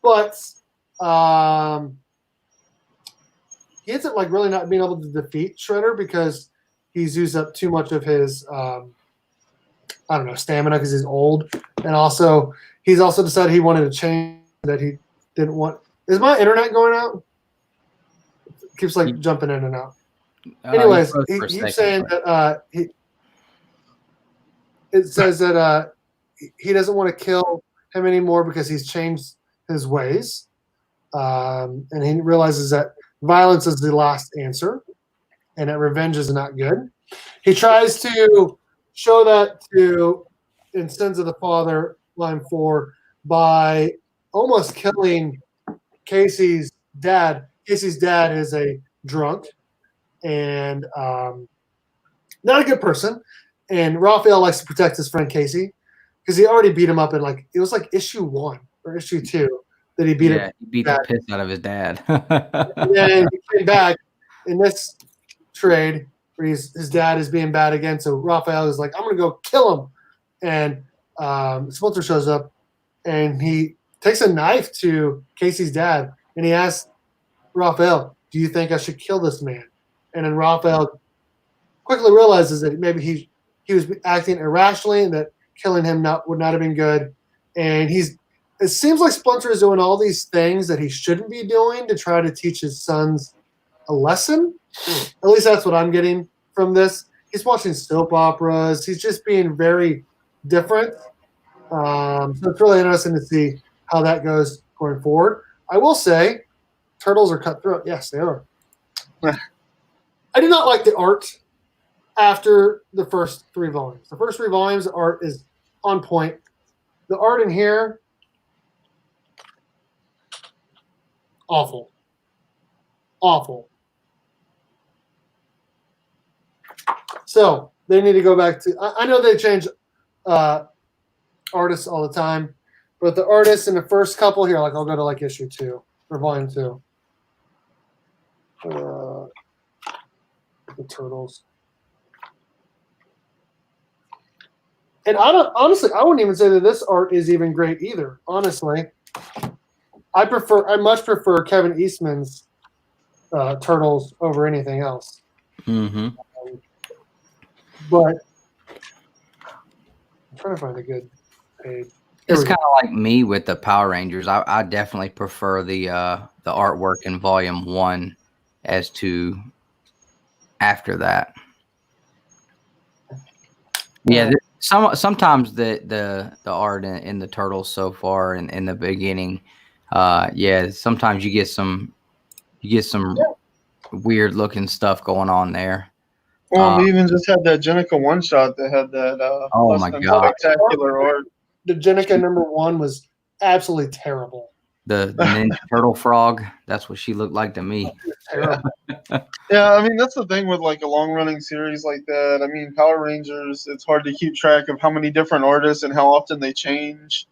but he ends up like really not being able to defeat Shredder because he's used up too much of his stamina because he's old, and also he's also decided he wanted to change that he didn't want. Is my internet going out? It keeps like jumping in and out. Anyways, he's saying that it says that he doesn't want to kill him anymore because he's changed his ways, and he realizes that violence is the last answer, and that revenge is not good. He tries to show that in Sins of the Father, line 4, by almost killing Casey's dad. Casey's dad is a drunk and not a good person. And Raphael likes to protect his friend Casey because he already beat him up in it was like issue 1 or issue 2 that he beat him. He beat the piss out of his dad. And then he came back in this trade where his dad is being bad again. So Raphael is like, I'm going to go kill him. And Splinter shows up and he takes a knife to Casey's dad and he asks Raphael, do you think I should kill this man? And then Raphael quickly realizes that maybe he was acting irrationally and that killing him would not have been good. And he's it seems like Splinter is doing all these things that he shouldn't be doing to try to teach his sons a lesson. At least that's what I'm getting from this. He's watching soap operas. He's just being very different. So it's really interesting to see how that goes going forward. I will say, turtles are cutthroat. Yes, they are. I do not like the art after the first 3 volumes. The first 3 volumes, the art is on point. The art in here, awful. Awful. So they need to go back to, I know they change artists all the time, but the artists in the first couple here, like I'll go to like issue 2 or volume 2. The turtles. And I wouldn't even say that this art is even great either. Honestly, I much prefer Kevin Eastman's turtles over anything else. Mm-hmm. But I'm trying to find a good page. It's kind of like me with the Power Rangers. I definitely prefer the artwork in volume 1 as to after that. Yeah, sometimes the art in the turtles so far in the beginning, sometimes you get some weird looking stuff going on there. Well, we even just had that Jenica one shot that had that oh my god, spectacular art. The Jenica #1 was absolutely terrible. The Ninja Turtle frog, that's what she looked like to me. Terrible. Yeah, I mean, that's the thing with like a long running series like that. I mean, Power Rangers, it's hard to keep track of how many different artists and how often they change.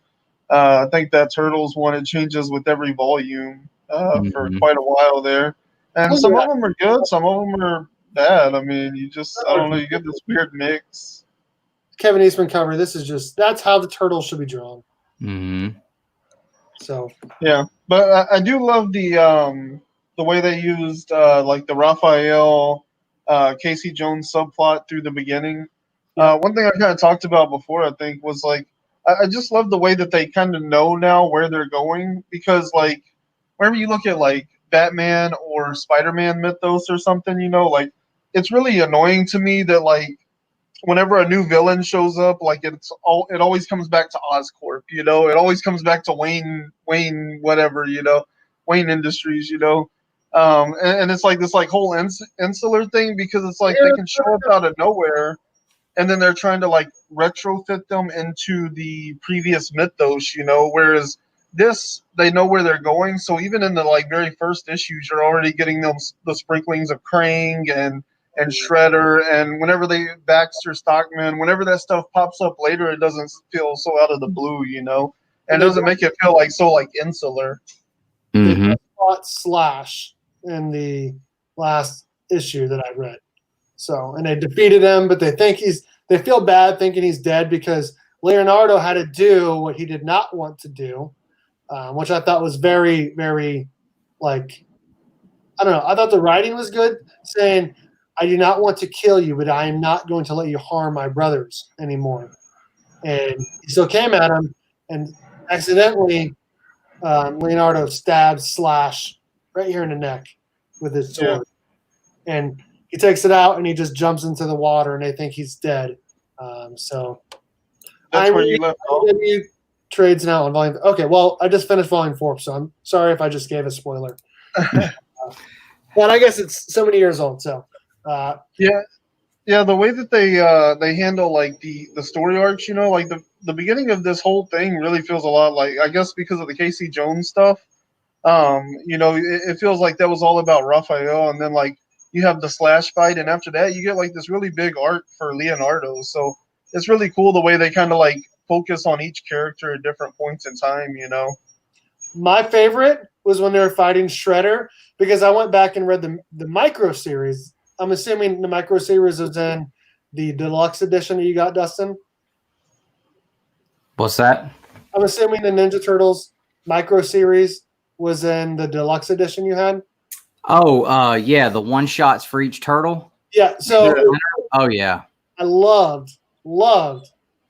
I think that Turtles one, it changes with every volume for quite a while there. And some of them are good, some of them are bad. I mean, I don't know, you get this weird mix. Kevin Eastman cover, that's how the turtles should be drawn. Mm-hmm. So yeah, but I do love the way they used like the Raphael Casey Jones subplot through the beginning. One thing I kind of talked about before, I think, was like I just love the way that they kind of know now where they're going, because like whenever you look at like Batman or Spider-Man mythos or something, like it's really annoying to me that like whenever a new villain shows up, like it always comes back to Oscorp, it always comes back to Wayne whatever, Wayne Industries, and it's like this like whole insular thing, because it's like they can show up out of nowhere, and then they're trying to like retrofit them into the previous mythos, whereas this, they know where they're going, so even in the like very first issues, you're already getting the sprinklings of Krang and Shredder, and whenever Baxter Stockman, whenever that stuff pops up later, it doesn't feel so out of the blue, and doesn't make it feel like so like insular. Mm-hmm. They fought Slash in the last issue that I read. So, and they defeated him, but they feel bad thinking he's dead because Leonardo had to do what he did not want to do, which I thought was very, very, like, I don't know. I thought the writing was good, saying, I do not want to kill you, but I am not going to let you harm my brothers anymore. And he still came at him, and accidentally Leonardo stabs Slash right here in the neck with his sword. Yeah. And he takes it out, and he just jumps into the water, and they think he's dead. So that's where you left off. Trades now on volume. Okay, well, I just finished volume 4, so I'm sorry if I just gave a spoiler. But I guess it's so many years old, so. Yeah, the way that they handle like the story arcs, like the beginning of this whole thing really feels a lot like, I guess because of the Casey Jones stuff, it feels like that was all about Raphael, and then like you have the Slash fight, and after that you get like this really big arc for Leonardo. So it's really cool the way they kind of like focus on each character at different points in time. My favorite was when they were fighting Shredder, because I went back and read the micro series. I'm assuming the micro series is in the deluxe edition that you got, Dustin. What's that? I'm assuming the Ninja Turtles micro series was in the deluxe edition you had. Oh, yeah, the one shots for each turtle. Yeah. So. Oh yeah. I loved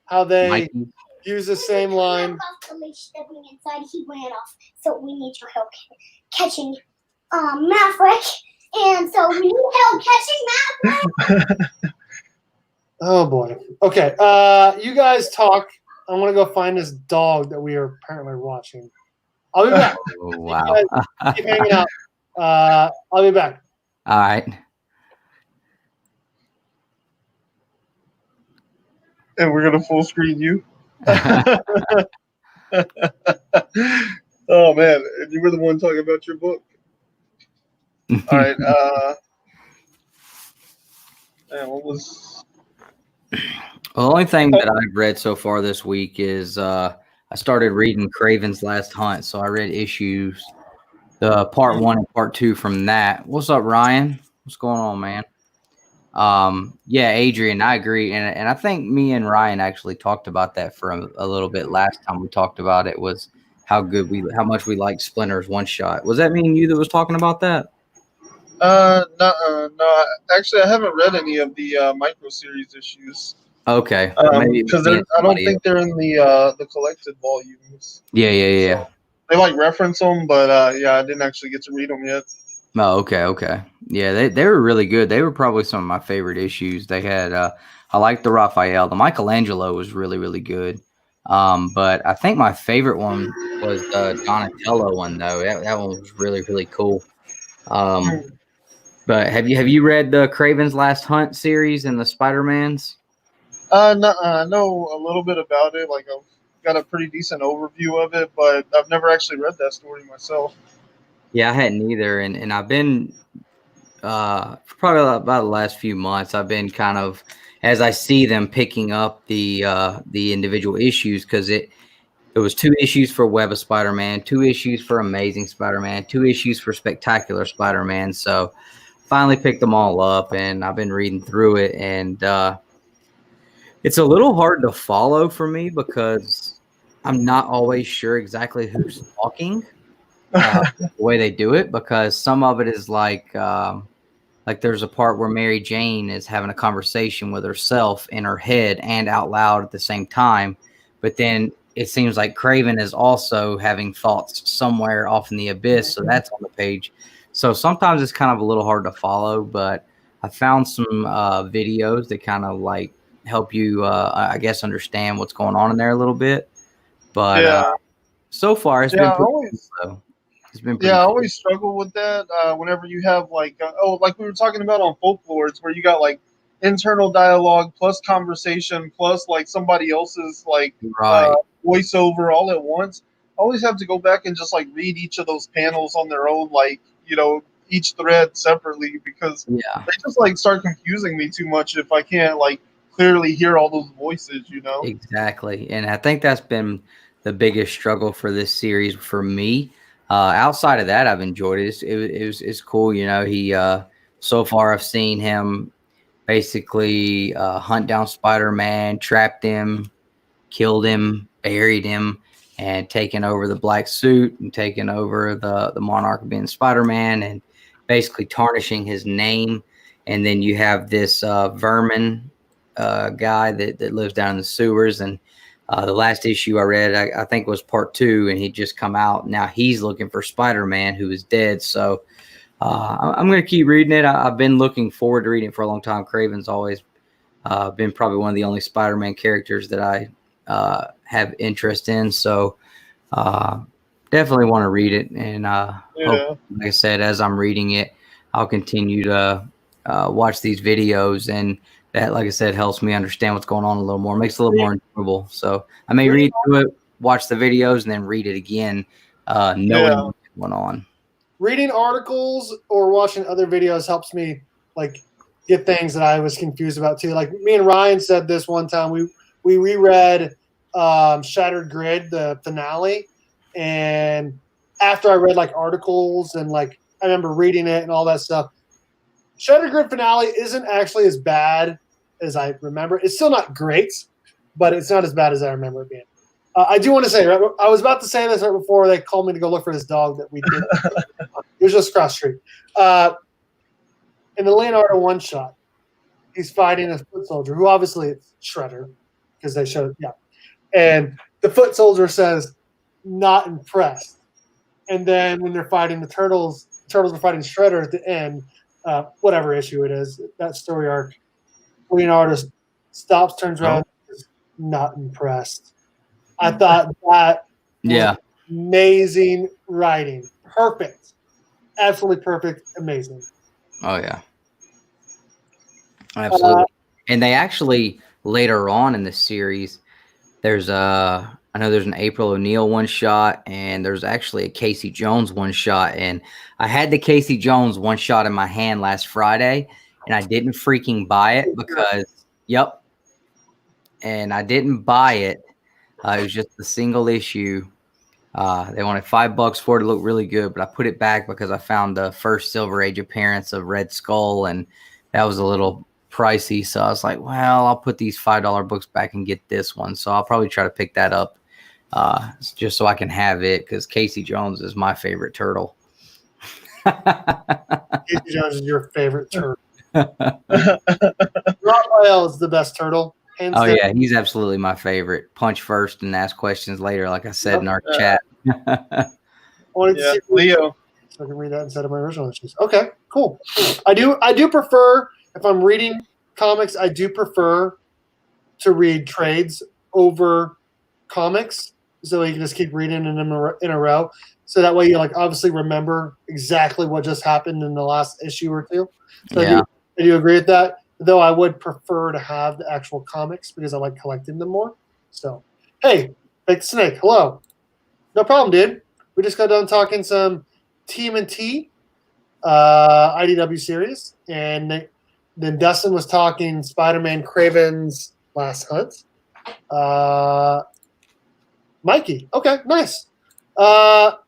how they. Mikey. use the same line. Off the leash, stepping inside, he ran off. So we need your help catching Maverick. And so we need help catching Maverick. Oh boy. Okay. You guys talk. I'm gonna go find this dog that we are apparently watching. I'll be back. Oh, wow. You guys keep hanging out. I'll be back. All right. And we're gonna full screen you. Oh man, you were the one talking about your book. All right. Man, what was? Well, the only thing that I've read so far this week is I started reading Craven's Last Hunt, so I read issues, the part 1 and part 2 from that. What's up, Ryan? What's going on, man? Yeah, Adrian, I agree, and I think me and Ryan actually talked about that for a little bit last time we talked about it, was how much we like Splinter's one shot. Was that me and you that was talking about that? No. Actually, I haven't read any of the micro series issues. Okay, because I don't think they're in the collected volumes. Yeah. So they like reference them, but yeah, I didn't actually get to read them yet. Oh, okay. Yeah, they were really good. They were probably some of my favorite issues. They had I liked the Raphael. The Michelangelo was really, really good. But I think my favorite one was the Donatello one, though. That one was really, really cool. But have you read the Craven's Last Hunt series and the Spider-Mans? No, I know a little bit about it. Like, I've got a pretty decent overview of it, but I've never actually read that story myself. Yeah, I hadn't either, and I've been for probably about the last few months, I've been kind of, as I see them, picking up the individual issues, because it was 2 issues for Web of Spider-Man, 2 issues for Amazing Spider-Man, 2 issues for Spectacular Spider-Man. So finally picked them all up, and I've been reading through it, and it's a little hard to follow for me because I'm not always sure exactly who's talking, the way they do it, because some of it is like there's a part where Mary Jane is having a conversation with herself in her head and out loud at the same time. But then it seems like Craven is also having thoughts somewhere off in the abyss. So that's on the page. So sometimes it's kind of a little hard to follow, but I found some videos that kind of like help you, I guess, understand what's going on in there a little bit. But so far it's been pretty cool, though. It's been pretty I cool. always struggle with that whenever you have like like we were talking about on Folklords, where you got like internal dialogue plus conversation plus like somebody else's like voiceover all at once. I always have to go back and just like read each of those panels on their own, like, you know, each thread separately, because they just like start confusing me too much if I can't like clearly hear all those voices, you know. Exactly. And I think that's been the biggest struggle for this series for me. Outside of that, I've enjoyed it. It's cool. You know, he so far I've seen him basically hunt down Spider-Man, trapped him, killed him, buried him, and taken over the black suit and taken over the Monarch of being Spider-Man, and basically tarnishing his name. And then you have this Vermin guy that lives down in the sewers, and the last issue I read, I think, was part 2, and he'd just come out. Now he's looking for Spider-Man, who is dead. So I'm going to keep reading it. I've been looking forward to reading it for a long time. Craven's always been probably one of the only Spider-Man characters that I have interest in. So definitely want to read it. And hope, like I said, as I'm reading it, I'll continue to watch these videos, and that, like I said, helps me understand what's going on a little more, makes it a little more enjoyable. So I may read through it, watch the videos, and then read it again, knowing what's going on. Reading articles or watching other videos helps me like get things that I was confused about too. Like me and Ryan said this one time, we reread Shattered Grid, the finale, and after I read like articles and like I remember reading it and all that stuff, Shattered Grid finale isn't actually as bad as I remember. It's still not great, but it's not as bad as I remember it being. I do want to say, right, I was about to say this right before they called me to go look for this dog that we did. It was just across the street. In the Leonardo one-shot, he's fighting a foot soldier, who obviously is Shredder, because they showed, And the foot soldier says, "Not impressed." And then when they're fighting the turtles are fighting Shredder at the end. Whatever issue it is, that story arc, Leonardo stops, turns around, is not impressed. I thought that was amazing writing. Perfect. Absolutely perfect. Amazing. Oh, yeah. Absolutely. And they actually, later on in the series, there's I know there's an April O'Neil one shot, and there's actually a Casey Jones one shot. And I had the Casey Jones one shot in my hand last Friday, and I didn't freaking buy it because, and I didn't buy it. It was just a single issue. They wanted $5 for it to look really good, but I put it back because I found the first Silver Age appearance of Red Skull, and that was a little pricey. So I was like, well, I'll put these $5 books back and get this one. So I'll probably try to pick that up just so I can have it, because Casey Jones is my favorite turtle. Casey Jones is your favorite turtle. Raphael is the best turtle. Oh, yeah, he's absolutely my favorite. Punch first and ask questions later, like I said in our chat. I wanted to see Leo. So I can read that instead of my original issues. Okay, cool. I do prefer, if I'm reading comics, I do prefer to read trades over comics, so you can just keep reading them in a row. So that way you obviously remember exactly what just happened in the last issue or two. So I do agree with that. Though I would prefer to have the actual comics because I like collecting them more. So, hey, Big Snake, hello. No problem, dude. We just got done talking some TMNT IDW series, and then Dustin was talking Spider-Man Kraven's Last Hunt. Mikey, okay, nice. The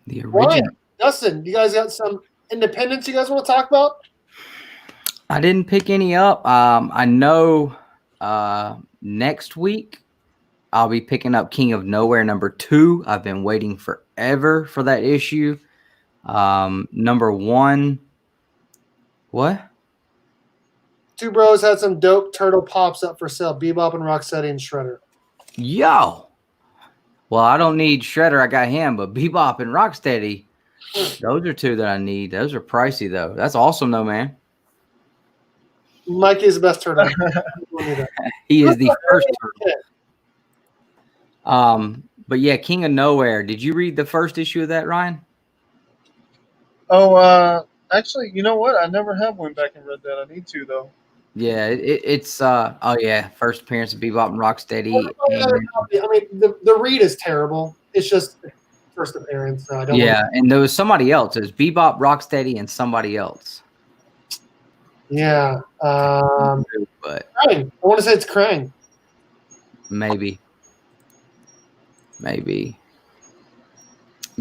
original. Ryan, Dustin, you guys got some independents you guys want to talk about? I didn't pick any up. I know next week I'll be picking up King of Nowhere #2. I've been waiting forever for that issue. #1. What? Two Bros had some dope turtle pops up for sale. Bebop and Rocksteady and Shredder. Yo. Well, I don't need Shredder. I got him. But Bebop and Rocksteady, those are two that I need. Those are pricey, though. That's awesome, though, man. Mikey is the best turtle. He is the first turtle. But yeah, King of Nowhere. Did you read the first issue of that, Ryan? Oh, actually, you know what? I never have went back and read that. I need to, though. Yeah, it's oh yeah, first appearance of Bebop and Rocksteady. I mean, the read is terrible. It's just first appearance. So I don't and there was somebody else. It was Bebop, Rocksteady, and somebody else. Yeah. But Krang. I want to say it's Krang. Maybe. But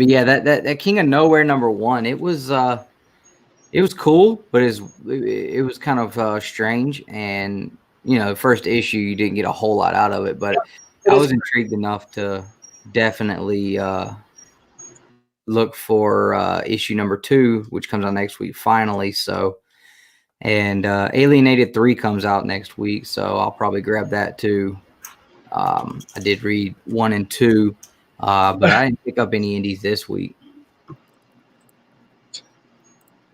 yeah, that King of Nowhere #1, it was cool, but it was kind of strange, and first issue you didn't get a whole lot out of it, but I was intrigued enough to definitely look for issue #2, which comes out next week finally. So, and Alienated 3 comes out next week, so I'll probably grab that too. I did read 1 and 2, but I didn't pick up any indies this week.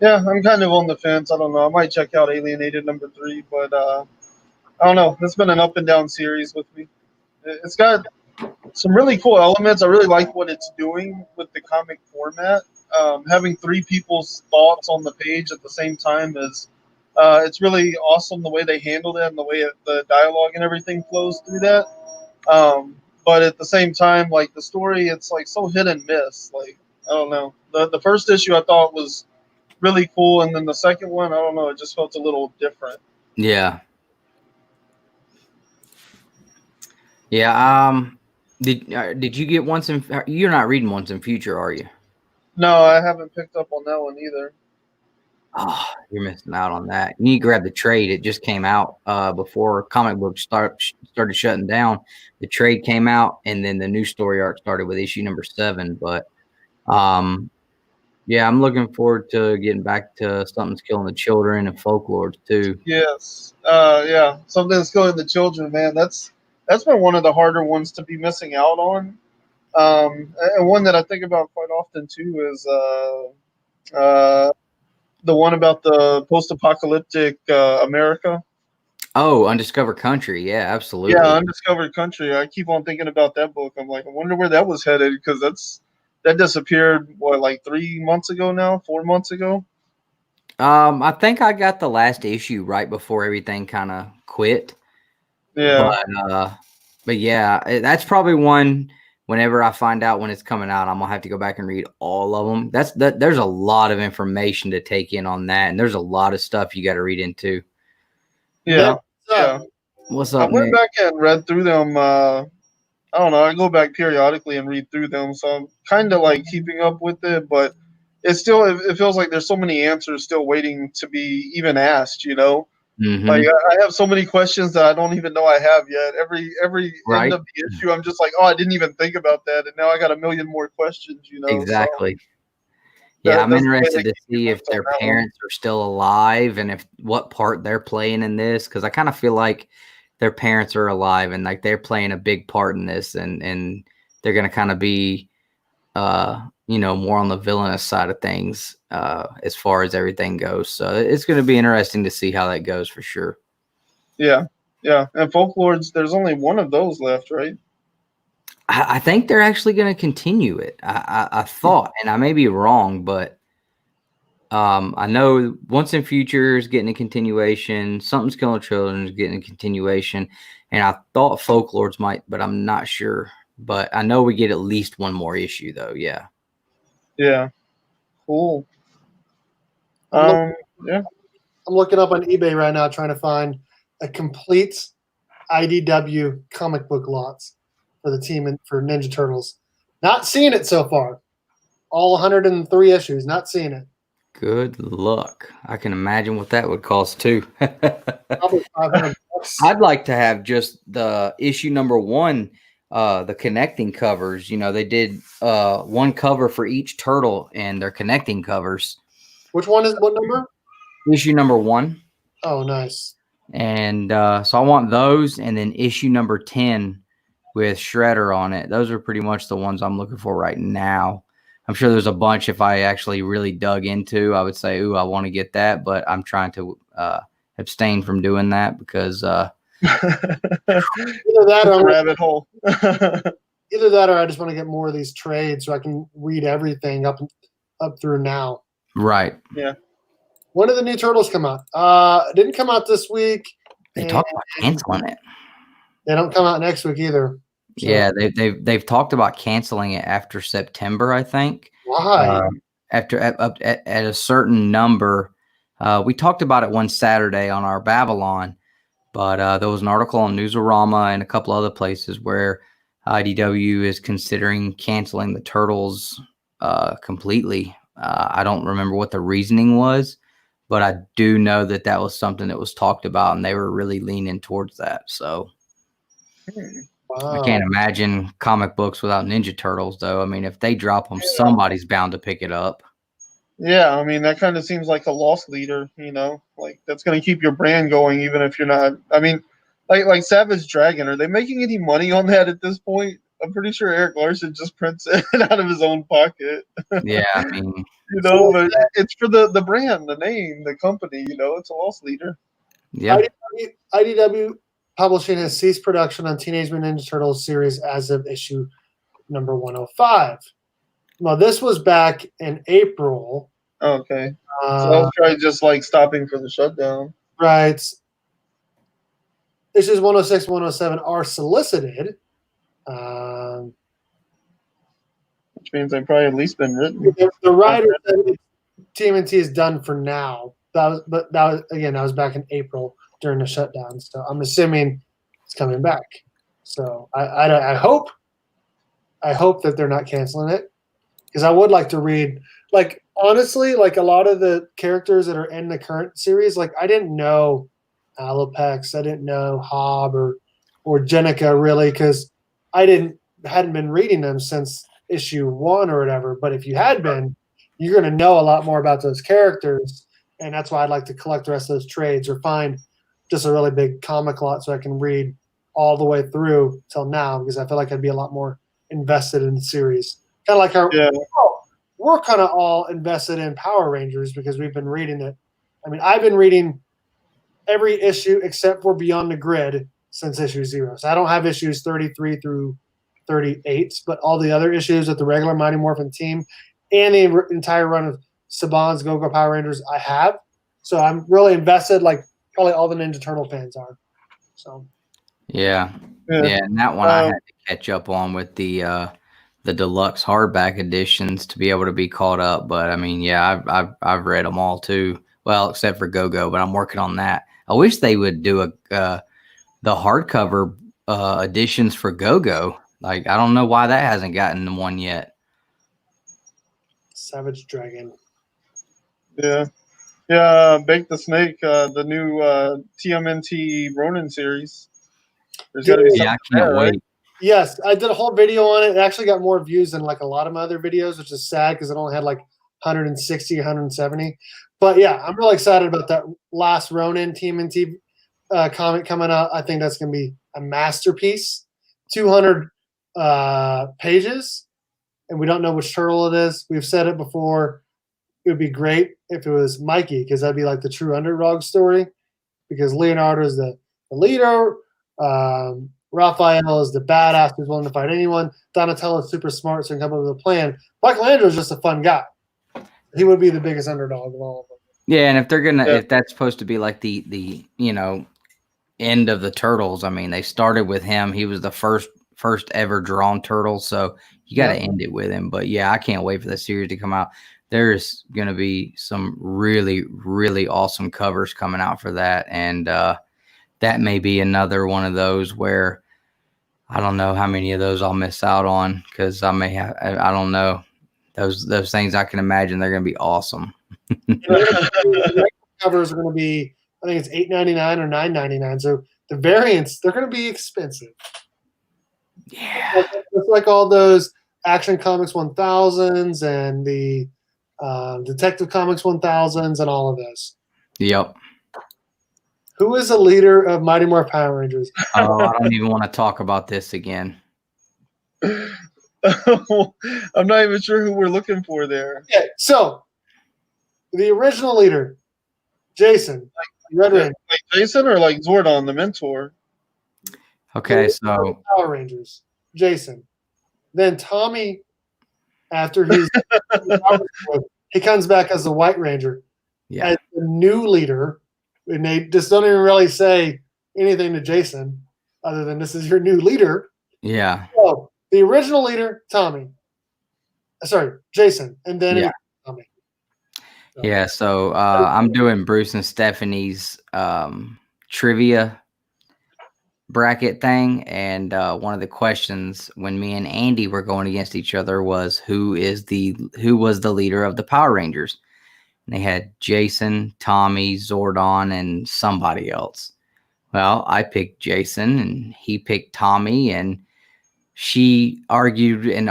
Yeah, I'm kind of on the fence. I don't know. I might check out Alienated #3, but I don't know. It's been an up and down series with me. It's got some really cool elements. I really like what it's doing with the comic format. Having 3 people's thoughts on the page at the same time is it's really awesome the way they handled it and the way the dialogue and everything flows through that. But at the same time, the story, it's so hit and miss. I don't know. The first issue I thought was really cool, and then the second one, I don't know, it just felt a little different. Yeah. Did you get Once in? You're not reading Once in Future, are you? No, I haven't picked up on that one either. Oh, you're missing out on that. You need to grab the trade. It just came out before comic books started shutting down. The trade came out, and then the new story arc started with issue #7. But yeah, I'm looking forward to getting back to Something's Killing the Children and Folklore too. Yes. Yeah. Something's Killing the Children, man. That's that's been one of the harder ones to be missing out on. And one that I think about quite often too is the one about the post-apocalyptic America. Oh, Undiscovered Country. Yeah, absolutely. Yeah, Undiscovered Country. I keep on thinking about that book. I'm like, I wonder where that was headed, because that disappeared, what, like 3 months ago now, 4 months ago? I think I got the last issue right before everything kind of quit. Yeah. But yeah, that's probably one. Whenever I find out when it's coming out, I'm gonna have to go back and read all of them. There's a lot of information to take in on that, and there's a lot of stuff you got to read into. Yeah. Yeah. What's I up, went Nick? back and read through them. I don't know. I go back periodically and read through them, so I'm kind of like keeping up with it. But it's still, it feels like there's so many answers still waiting to be even asked. You know, Mhm. like I have so many questions that I don't even know I have yet. Every Right. end of the issue, I'm just like, oh, I didn't even think about that, and now I got a million more questions. You know, Exactly. So Yeah, I'm that's the way interested they to keep you see if hooked on their that one. parents are still alive and if what part they're playing in this, because I kind of feel like their parents are alive and like they're playing a big part in this, and they're gonna kind of be more on the villainous side of things as far as everything goes. So it's gonna be interesting to see how that goes for sure. Yeah, yeah. And Folklords, there's only one of those left, right? I think they're actually going to continue it. I thought, and I may be wrong, but I know Once in Future is getting a continuation. Something's Killing Children is getting a continuation, and I thought Folklords might, but I'm not sure. But I know we get at least one more issue, though. Yeah. Yeah. Cool. I'm Yeah. looking up on eBay right now trying to find a complete IDW comic book lots for the team and for Ninja Turtles. Not seeing it so far. All 103 issues. Not seeing it. Good luck. I can imagine what that would cost too. Probably $500. I'd like to have just the issue number one, the connecting covers. You know, they did one cover for each turtle and their connecting covers. Which one is what number? Issue number one. Oh, nice. And so I want those, and then issue number 10 with Shredder on it. Those are pretty much the ones I'm looking for right now. I'm sure there's a bunch if I actually really dug into. I would say, ooh, I want to get that, but I'm trying to abstain from doing that because Either that or rabbit hole. Either that or I just want to get more of these trades so I can read everything up through now. Right. Yeah. When did the new Turtles come out? It didn't come out this week. They talked about canceling it. They don't come out next week either. So. Yeah, they've talked about canceling it after September, I think. Why? After at a certain number. We talked about it one Saturday on our Babylon, but there was an article on Newsarama and a couple other places where IDW is considering canceling the Turtles completely. I don't remember what the reasoning was, but I do know that was something that was talked about, and they were really leaning towards that. So Wow. I can't imagine comic books without Ninja Turtles, though. I mean, if they drop them, somebody's bound to pick it up. Yeah, I mean, that kind of seems like a loss leader, you know? Like, that's going to keep your brand going even if you're not... I mean, like Savage Dragon, are they making any money on that at this point? I'm pretty sure Eric Larson just prints it out of his own pocket. Yeah, I mean... You know, but it's for the brand, the name, the company, you know? It's a loss leader. Yeah. IDW Publishing has ceased production on Teenage Mutant Ninja Turtles series as of issue number 105. Well, this was back in April. Okay. So that was probably just like stopping for the shutdown. Right. Issues 106 and 107 are solicited. Which means they've probably at least been written. The writer said TMNT is done for now. That was back in April during the shutdown. So I'm assuming it's coming back. So I hope that they're not canceling it, because I would like to read, like, honestly, like a lot of the characters that are in the current series. Like, I didn't know Alopex, I didn't know Hob or Jenica really, because I hadn't been reading them since issue 1 or whatever. But if you had been, you're going to know a lot more about those characters, and that's why I'd like to collect the rest of those trades or find just a really big comic lot so I can read all the way through till now because I feel like I'd be a lot more invested in the series. Kind of like our we're kind of all invested in Power Rangers because we've been reading it. I mean, I've been reading every issue except for Beyond the Grid since issue 0. So I don't have issues 33 through 38, but all the other issues with the regular Mighty Morphin team and the entire run of Saban's Go-Go Power Rangers I have. So I'm really invested, like probably all the Ninja Turtle fans are. So yeah, and that one I had to catch up on with the deluxe hardback editions to be able to be caught up. But I mean, yeah, I've read them all too. Well, except for Go-Go, but I'm working on that. I wish they would do the hardcover editions for Go-Go. Like, I don't know why that hasn't gotten one yet. Savage Dragon. Yeah. Bake the Snake, the new TMNT Ronin series. There's got to be something I can't wait. Right? Yes, I did a whole video on it. It actually got more views than like a lot of my other videos, which is sad because it only had like 160, 170. But yeah, I'm really excited about that last Ronin TMNT comic coming out. I think that's going to be a masterpiece. 200 pages, and we don't know which turtle it is. We've said it before. It would be great if it was Mikey because that'd be like the true underdog story because Leonardo is the leader. Raphael is the badass who's willing to fight anyone. Donatello is super smart, so he can come up with a plan. Michelangelo is just a fun guy. He would be the biggest underdog of all of them. Yeah, and if they're gonna, if that's supposed to be like the end of the Turtles, I mean, they started with him. He was the first ever drawn turtle, so you got to end it with him. But yeah, I can't wait for the series to come out. There's gonna be some really, really awesome covers coming out for that, and that may be another one of those where I don't know how many of those I'll miss out on because I may have. I don't know. Those things I can imagine they're gonna be awesome. The covers are going to be, I think it's $8.99 or $9.99. So the variants, they're going to be expensive. Yeah, it's like all those Action Comics 1000s and the Detective Comics 1000s and all of those. Yep. Who is the leader of Mighty Morphin Power Rangers? Oh, I don't even want to talk about this again. I'm not even sure who we're looking for there. Okay, so the original leader, Jason, Red Ranger. Like Jason or like Zordon, the mentor? Okay, so Power Rangers, Jason. Then Tommy, after he comes back as the White Ranger, as the new leader, and they just don't even really say anything to Jason other than this is your new leader. Yeah. So the original leader, Tommy. Sorry, Jason, and then Tommy. So. Yeah, so I'm doing Bruce and Stephanie's trivia bracket thing, and one of the questions when me and Andy were going against each other was who was the leader of the Power Rangers. And they had Jason, Tommy, Zordon, and somebody else. Well, I picked Jason, and he picked Tommy, and she argued and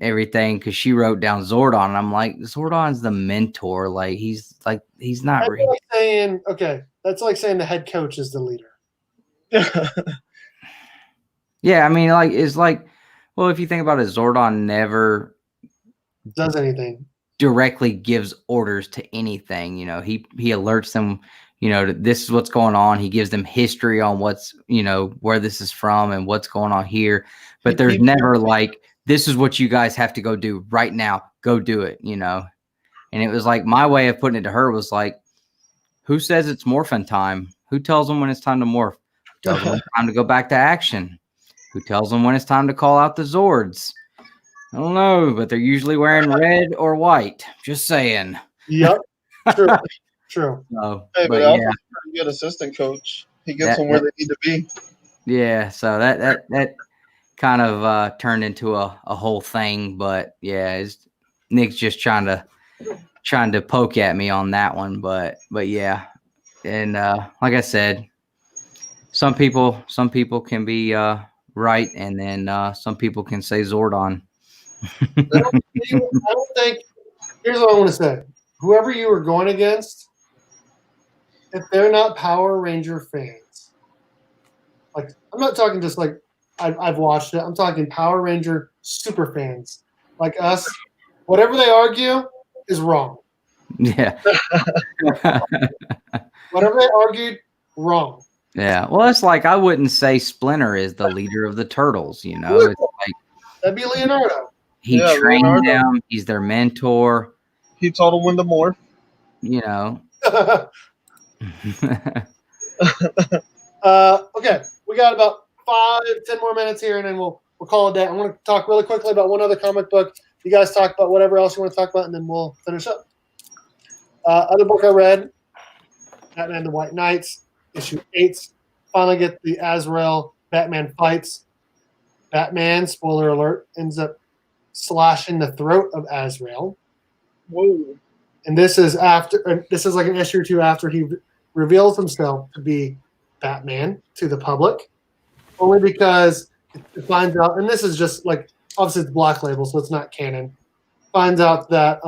everything because she wrote down Zordon, and I'm like, Zordon's the mentor. Like he's not that's really like saying that's like saying the head coach is the leader. Yeah, I mean, like it's like, well, if you think about it, Zordon never does anything. Directly gives orders to anything. You know, he alerts them, you know, this is what's going on. He gives them history on what's, you know, where this is from and what's going on here. But there's never like, this is what you guys have to go do right now. Go do it, you know. And it was like my way of putting it to her was like, who says it's morphin time? Who tells them when it's time to morph? Who tells them when it's time to go back to action? Who tells them when it's time to call out the Zords? I don't know, but they're usually wearing red or white. Just saying. Yep. True. True. So, hey, but Alpha's a pretty good assistant coach. He gets them where they need to be. Yeah, so that kind of turned into a whole thing, but yeah, Nick's just trying to poke at me on that one, but yeah, and like I said, some people can be right, and then some people can say Zordon. I don't think. Here's what I want to say: whoever you were going against, if they're not Power Ranger fans, Like, I'm not talking just like I've watched it. I'm talking Power Ranger super fans like us. Whatever they argue is wrong. Yeah. Whatever they argued, wrong. Yeah. Well, it's like I wouldn't say Splinter is the leader of the Turtles. You know, it's like That'd be Leonardo. he Yeah, trained Leonardo. them. He's their mentor. He taught him when to morph. You know. Okay, we got about 5-10 more minutes here, and then we'll call it a day. I'm going to talk really quickly about one other comic book. You guys talk about whatever else you want to talk about, and then we'll finish up. Other book I read, Batman the White Knights, issue 8. Finally get the Azrael Batman fights. Batman, spoiler alert, ends up slashing the throat of Azrael. Whoa. And this is like an issue or two after he reveals himself to be Batman to the public, only because it finds out, and this is just like, obviously it's Black Label, so it's not canon. Finds out that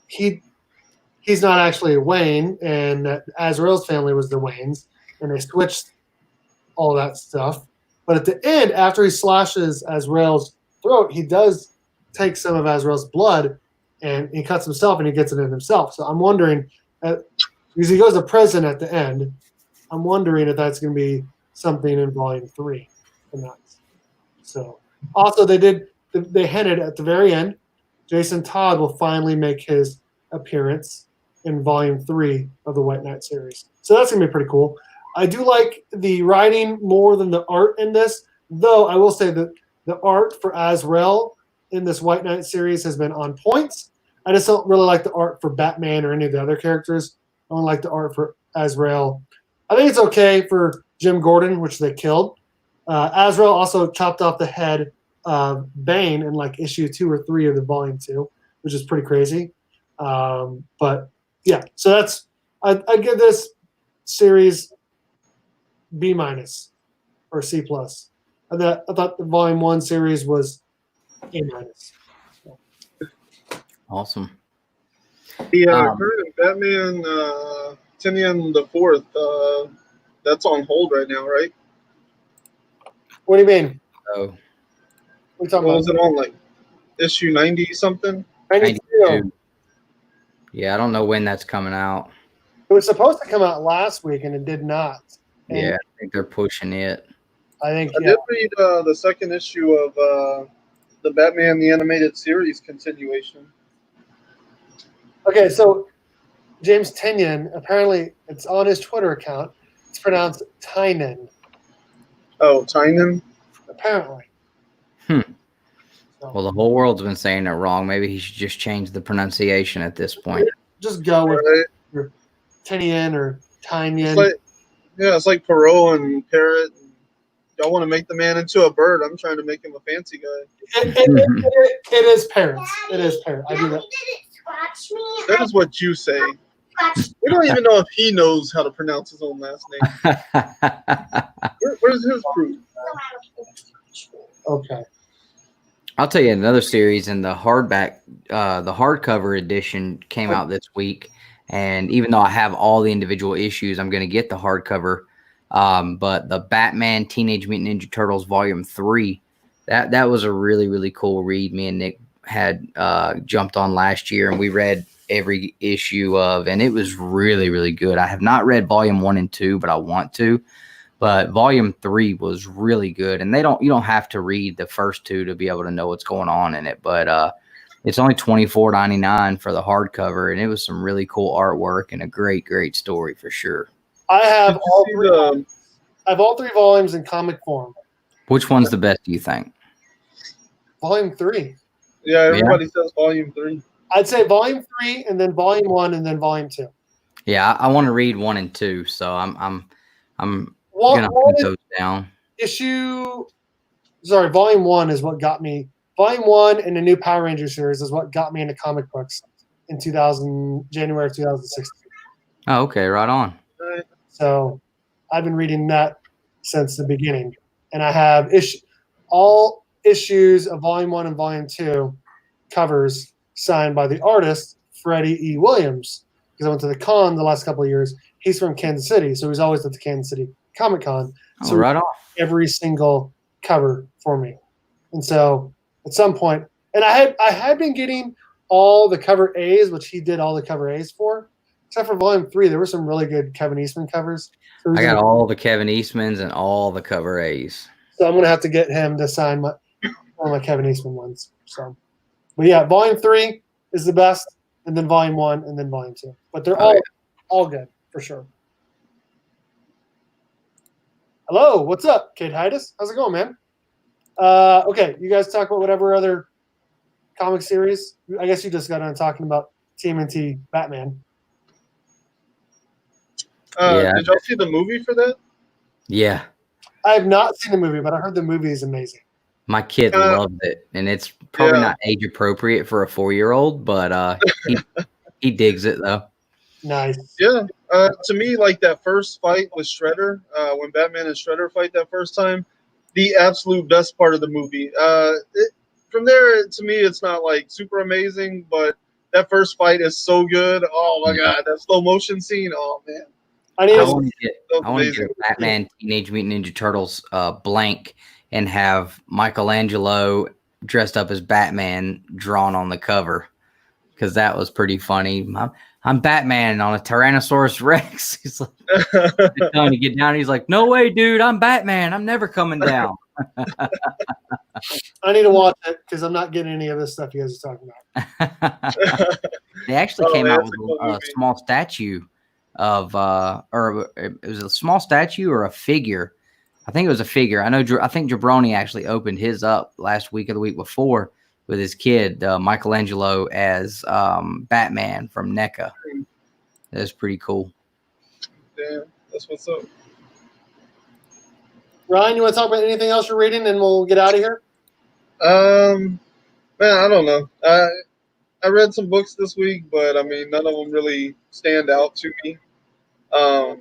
he's not actually a Wayne, and that Azrael's family was the Waynes, and they switched all that stuff. But at the end, after he slashes Azrael's throat, he does take some of Azrael's blood, and he cuts himself, and he gets it in himself. So I'm wondering, because he goes to prison at the end, I'm wondering if that's going to be something in Volume 3 or not. So also they hinted at the very end, Jason Todd will finally make his appearance in Volume 3 of the White Knight series. So that's going to be pretty cool. I do like the writing more than the art in this, though I will say that the art for Azrael in this White Knight series has been on point. I just don't really like the art for Batman or any of the other characters. I don't like the art for Azrael. I think it's okay for Jim Gordon, which they killed. Azrael also chopped off the head of Bane in like issue 2 or 3 of the Volume 2, which is pretty crazy. But yeah, so that's I give this series B- or C+. I thought the Volume 1 series was A-. Awesome. The current Batman Tinian the Fourth, that's on hold right now, right? What do you mean? So What are you talking What about? was it on, like issue 90 something? 92. 92. Yeah, I don't know when that's coming out. It was supposed to come out last week, and it did not. And Yeah, I think they're pushing it. I think I did read the second issue of the Batman the Animated Series continuation. Okay, so James Tynion, apparently it's on his Twitter account. It's pronounced Tynan, Oh, Tynan? apparently. Well, the whole world's been saying it wrong. Maybe he should just change the pronunciation at this point. Just go with Right? Tynion or Tynion. It's like Perot and Parrot. Y'all want to make the man into a bird. I'm trying to make him a fancy guy. It is parrots. It is parrot. I do that. Scratch me. That is what you say. Scratch We don't even know if he knows how to pronounce his own last name. Where's his proof? Okay. I'll tell you another series in the hardcover edition came out this week. And even though I have all the individual issues, I'm going to get the hardcover. But the Batman Teenage Mutant Ninja Turtles Volume 3, that was a really, really cool read. Me and Nick had jumped on last year, and we read every issue of, and it was really, really good. I have not read Volume 1 and 2, but I want to. But Volume 3 was really good, and you don't have to read the first 2 to be able to know what's going on in it. But it's only $24.99 for the hardcover, and it was some really cool artwork and a great, great story for sure. I have Did you all see three. I have all 3 volumes in comic form. Which one's the best, do you think? Volume 3. Yeah, everybody says Volume 3. I'd say Volume 3, and then Volume 1, and then Volume 2. Yeah, I want to read 1 and 2, so I'm One, gonna put those down. Volume 1 is what got me. Volume 1 and the new Power Ranger series is what got me into comic books in January of 2016. Oh, okay, right on. So I've been reading that since the beginning. And I have all issues of Volume 1 and Volume 2 covers signed by the artist, Freddie E. Williams, because I went to the con the last couple of years. he's from Kansas City, so he's always at the Kansas City Comic Con. So right on. every single cover for me. And so at some point, and I had been getting all the cover A's, which he did all the cover A's for, except for volume 3. There were some really good Kevin Eastman covers. So I got all the Kevin Eastmans and all the cover A's. So I'm gonna have to get him to sign one of my Kevin Eastman ones. So, but yeah, volume 3 is the best, and then volume 1, and then volume 2. But they're all good for sure. Hello, what's up, Kate Hydas? How's it going, man? Okay, you guys talk about whatever other comic series. I guess you just got on talking about TMNT Batman. Did y'all see the movie for that? Yeah. I have not seen the movie, but I heard the movie is amazing. My kid loved it, and it's probably not age appropriate for a 4-year-old, but he digs it though. Nice. Yeah. To me, like that first fight with Shredder, when Batman and Shredder fight that first time, the absolute best part of the movie. From there, to me, it's not like super amazing, but that first fight is so good. Oh my god, that slow motion scene. Oh man. I want to get a Batman Teenage Mutant Ninja Turtles blank and have Michelangelo dressed up as Batman drawn on the cover, because that was pretty funny. I'm Batman on a Tyrannosaurus Rex. He's like trying to get down. He's like, no way, dude. I'm Batman. I'm never coming down. I need to watch it because I'm not getting any of this stuff you guys are talking about. They actually came out with a small statue of, or it was a small statue or a figure. I think it was a figure. I think Jabroni actually opened his up last week or the week before with his kid, Michelangelo as Batman from NECA. That's pretty cool. Damn, that's what's up. Ryan, you want to talk about anything else you're reading, and we'll get out of here? Man, I don't know. I read some books this week, but I mean, none of them really stand out to me. I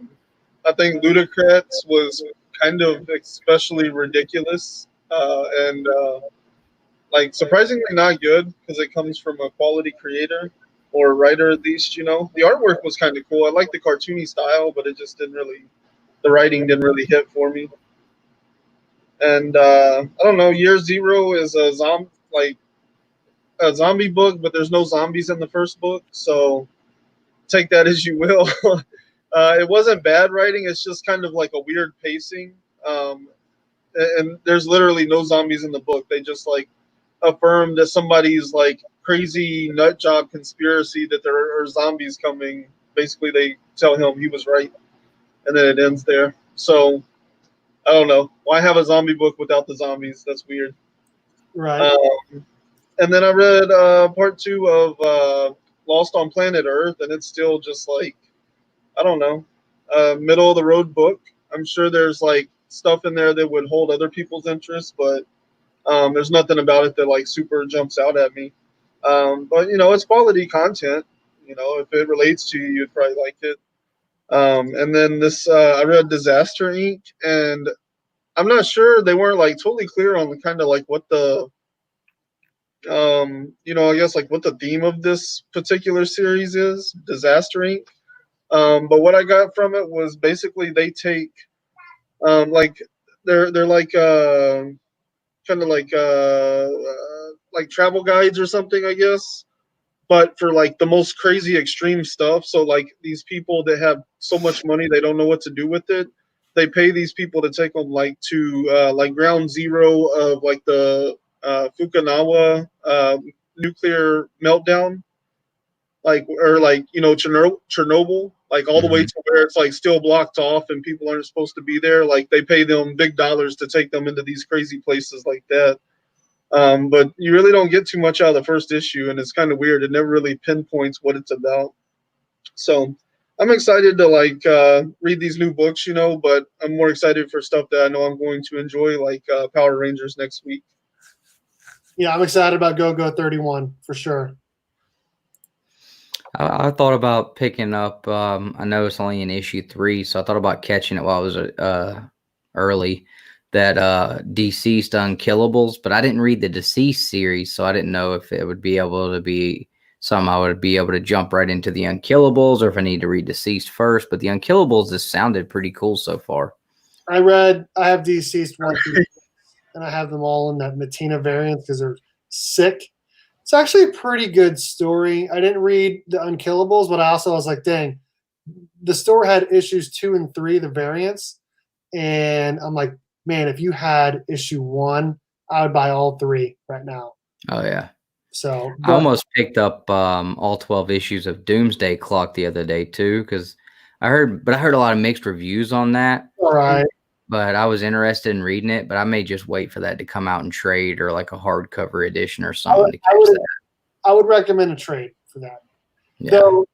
think Ludacris was kind of especially ridiculous and like surprisingly not good, because it comes from a quality creator or writer at least. You know, the artwork was kind of cool. I like the cartoony style, but it just didn't really, the writing didn't really hit for me. And I don't know, Year Zero is a zombie book, but there's no zombies in the first book, so take that as you will. It wasn't bad writing, it's just kind of like a weird pacing. And there's literally no zombies in the book. They just like affirm that somebody's like crazy nut job conspiracy that there are zombies coming. Basically, they tell him he was right, and then it ends there. So I don't know. Why have a zombie book without the zombies? That's weird. Right. And then I read part 2 of Lost on Planet Earth, and it's still just like, I don't know, middle of the road book. I'm sure there's like stuff in there that would hold other people's interest, but there's nothing about it that like super jumps out at me. But you know, it's quality content. You know, if it relates to you, you'd probably like it. And then this, I read Disaster Inc., and I'm not sure, they weren't like totally clear on the kind of like what the, you know, I guess like what the theme of this particular series is, Disaster Inc. But what I got from it was basically they take, like they're like kind of like travel guides or something, I guess, but for like the most crazy extreme stuff. So like these people that have so much money they don't know what to do with it, they pay these people to take them like to like ground zero of like the Fukunawa nuclear meltdown, like, or like, you know, Chernobyl, like all the way to where it's like still blocked off and people aren't supposed to be there. Like they pay them big dollars to take them into these crazy places like that. But you really don't get too much out of the first issue, and it's kind of weird. It never really pinpoints what it's about. So I'm excited to like read these new books, you know, but I'm more excited for stuff that I know I'm going to enjoy, like Power Rangers next week. Yeah, I'm excited about Go-Go 31 for sure. I thought about picking up, I know it's only in issue 3, so I thought about catching it while I was early, that Deceased Unkillables, but I didn't read the Deceased series, so I didn't know if it would be able to be some I would be able to jump right into the Unkillables, or if I need to read Deceased first. But the Unkillables has sounded pretty cool so far. I have Deceased 1 through 6, and I have them all in that Matina variant because they're sick. It's actually a pretty good story. I didn't read the Unkillables, but I also was like, dang, the story had issues 2 and 3, the variants. And I'm like, man, if you had issue 1, I would buy all 3 right now. Oh, yeah. So I almost picked up all 12 issues of Doomsday Clock the other day, too, because I heard a lot of mixed reviews on that. All right. But I was interested in reading it, but I may just wait for that to come out in trade or like a hardcover edition or something to catch that. I would recommend a trade for that. Yeah. Though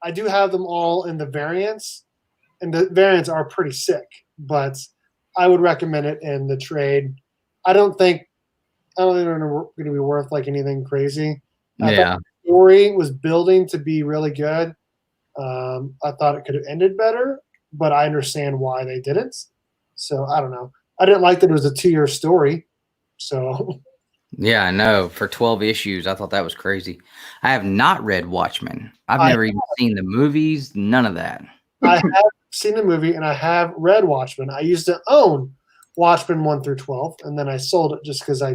I do have them all in the variants, and the variants are pretty sick, but I would recommend it in the trade. I don't think they're going to be worth like anything crazy. I thought the story was building to be really good. I thought it could have ended better, but I understand why they didn't. So I don't know. I didn't like that it was a 2-year story. So yeah, I know. For 12 issues, I thought that was crazy. I have not read Watchmen. I've never even seen the movies. None of that. I have seen the movie and I have read Watchmen. I used to own Watchmen 1 through 12, and then I sold it just because I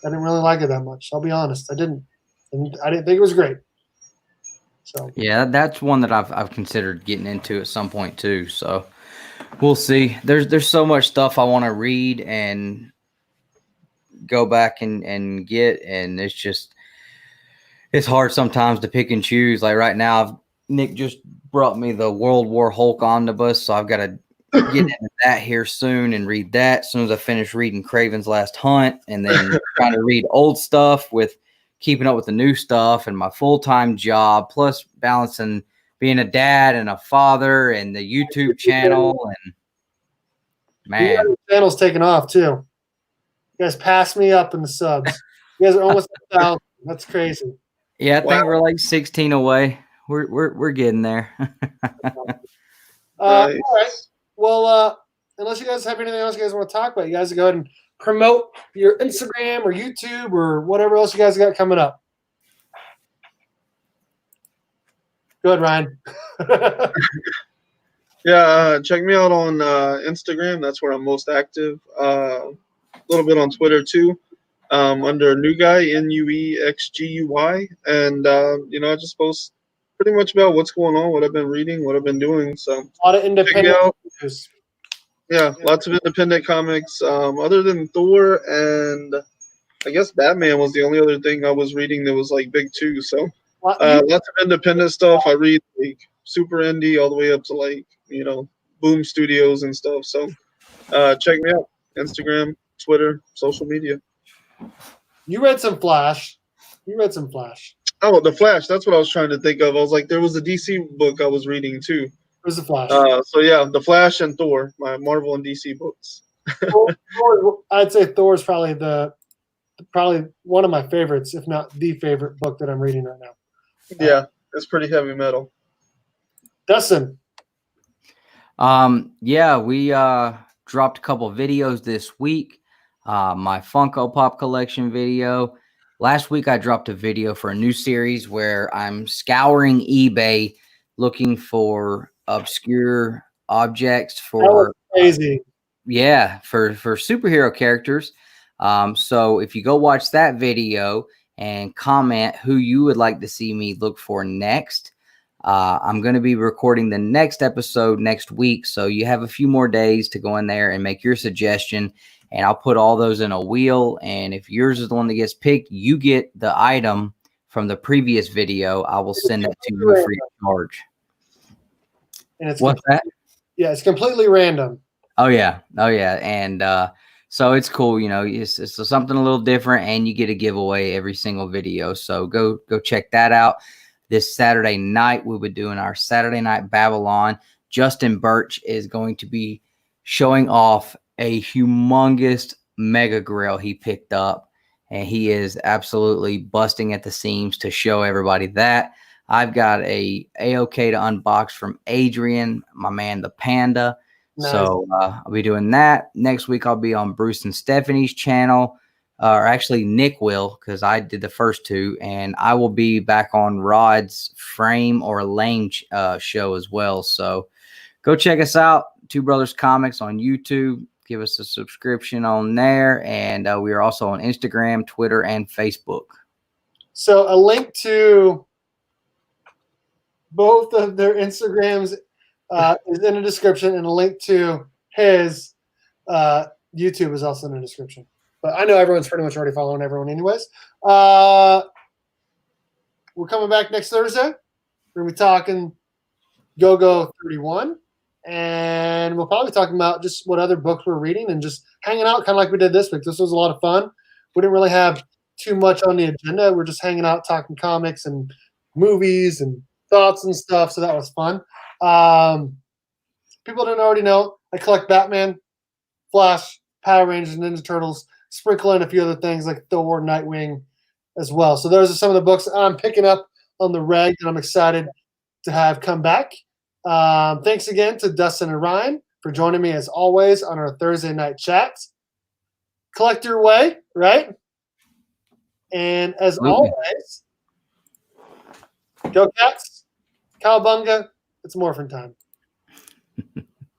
didn't really like it that much. I'll be honest. I didn't think it was great. So yeah, that's one that I've considered getting into at some point too. So we'll see. There's so much stuff I want to read and go back and get, and it's hard sometimes to pick and choose. Like right now, Nick just brought me the World War Hulk omnibus, so I've got to get into that here soon and read that as soon as I finish reading Craven's Last Hunt, and then trying to read old stuff with keeping up with the new stuff and my full-time job, plus balancing being a dad and a father and the YouTube channel. And man, the channel's taking off too. You guys passed me up in the subs. You guys are almost 1,000. That's crazy. Yeah, I think we're like 16 away. We're getting there. All right. Well, unless you guys have anything else you guys want to talk about, you guys go ahead and promote your Instagram or YouTube or whatever else you guys got coming up. Go ahead, Ryan. Yeah, check me out on Instagram. That's where I'm most active. A little bit on Twitter too, under Nuexguy, Nuexguy, and I just post pretty much about what's going on, what I've been reading, what I've been doing. So a lot of independent news. Yeah, lots of independent comics. Other than Thor and I guess Batman was the only other thing I was reading that was like big too. So lots of independent stuff. I read like super indie all the way up to like Boom Studios and stuff. So check me out. Instagram, Twitter, social media. You read some Flash. Oh, the Flash. That's what I was trying to think of. I was like, there was a DC book I was reading too. It was the Flash. So yeah, the Flash and Thor, my Marvel and DC books. I'd say Thor is probably one of my favorites, if not the favorite book that I'm reading right now. Yeah, it's pretty heavy metal. Dustin. Yeah, we dropped a couple videos this week. My Funko Pop collection video. Last week I dropped a video for a new series where I'm scouring eBay looking for obscure objects for crazy. For superhero characters. So if you go watch that video and comment who you would like to see me look for next, I'm going to be recording the next episode next week. So you have a few more days to go in there and make your suggestion, and I'll put all those in a wheel. And if yours is the one that gets picked, you get the item from the previous video. I will send that to you free of charge. And it's What's that? Yeah, it's completely random. Oh yeah. And so it's cool, it's something a little different, and you get a giveaway every single video. So go check that out. This Saturday night, we'll be doing our Saturday Night Babylon. Justin Birch is going to be showing off a humongous mega grill he picked up, and he is absolutely busting at the seams to show everybody that. I've got a A-OK to unbox from Adrian, my man, the Panda. Nice. So I'll be doing that. Next week, I'll be on Bruce and Stephanie's channel. or actually Nick will, because I did the first two, and I will be back on Rod's Frame or Lame show as well. So go check us out, Two Brothers Comics on YouTube. Give us a subscription on there, and we are also on Instagram, Twitter, and Facebook. So a link to both of their Instagrams is in the description, and a link to his YouTube is also in the description. But I know everyone's pretty much already following everyone anyways. We're coming back next Thursday. We're going to be talking Go-Go 31. And we'll probably be talking about just what other books we're reading and just hanging out kind of like we did this week. This was a lot of fun. We didn't really have too much on the agenda. We're just hanging out, talking comics and movies and thoughts and stuff. So that was fun. People didn't already know, I collect Batman, Flash, Power Rangers, Ninja Turtles, sprinkle in a few other things like Thor, Nightwing as well. So those are some of the books I'm picking up on the reg that I'm excited to have come back. Thanks again to Dustin and Ryan for joining me as always on our Thursday night chats. Collect your way, right? And as always, go Cats, Cowabunga, it's morphin' time.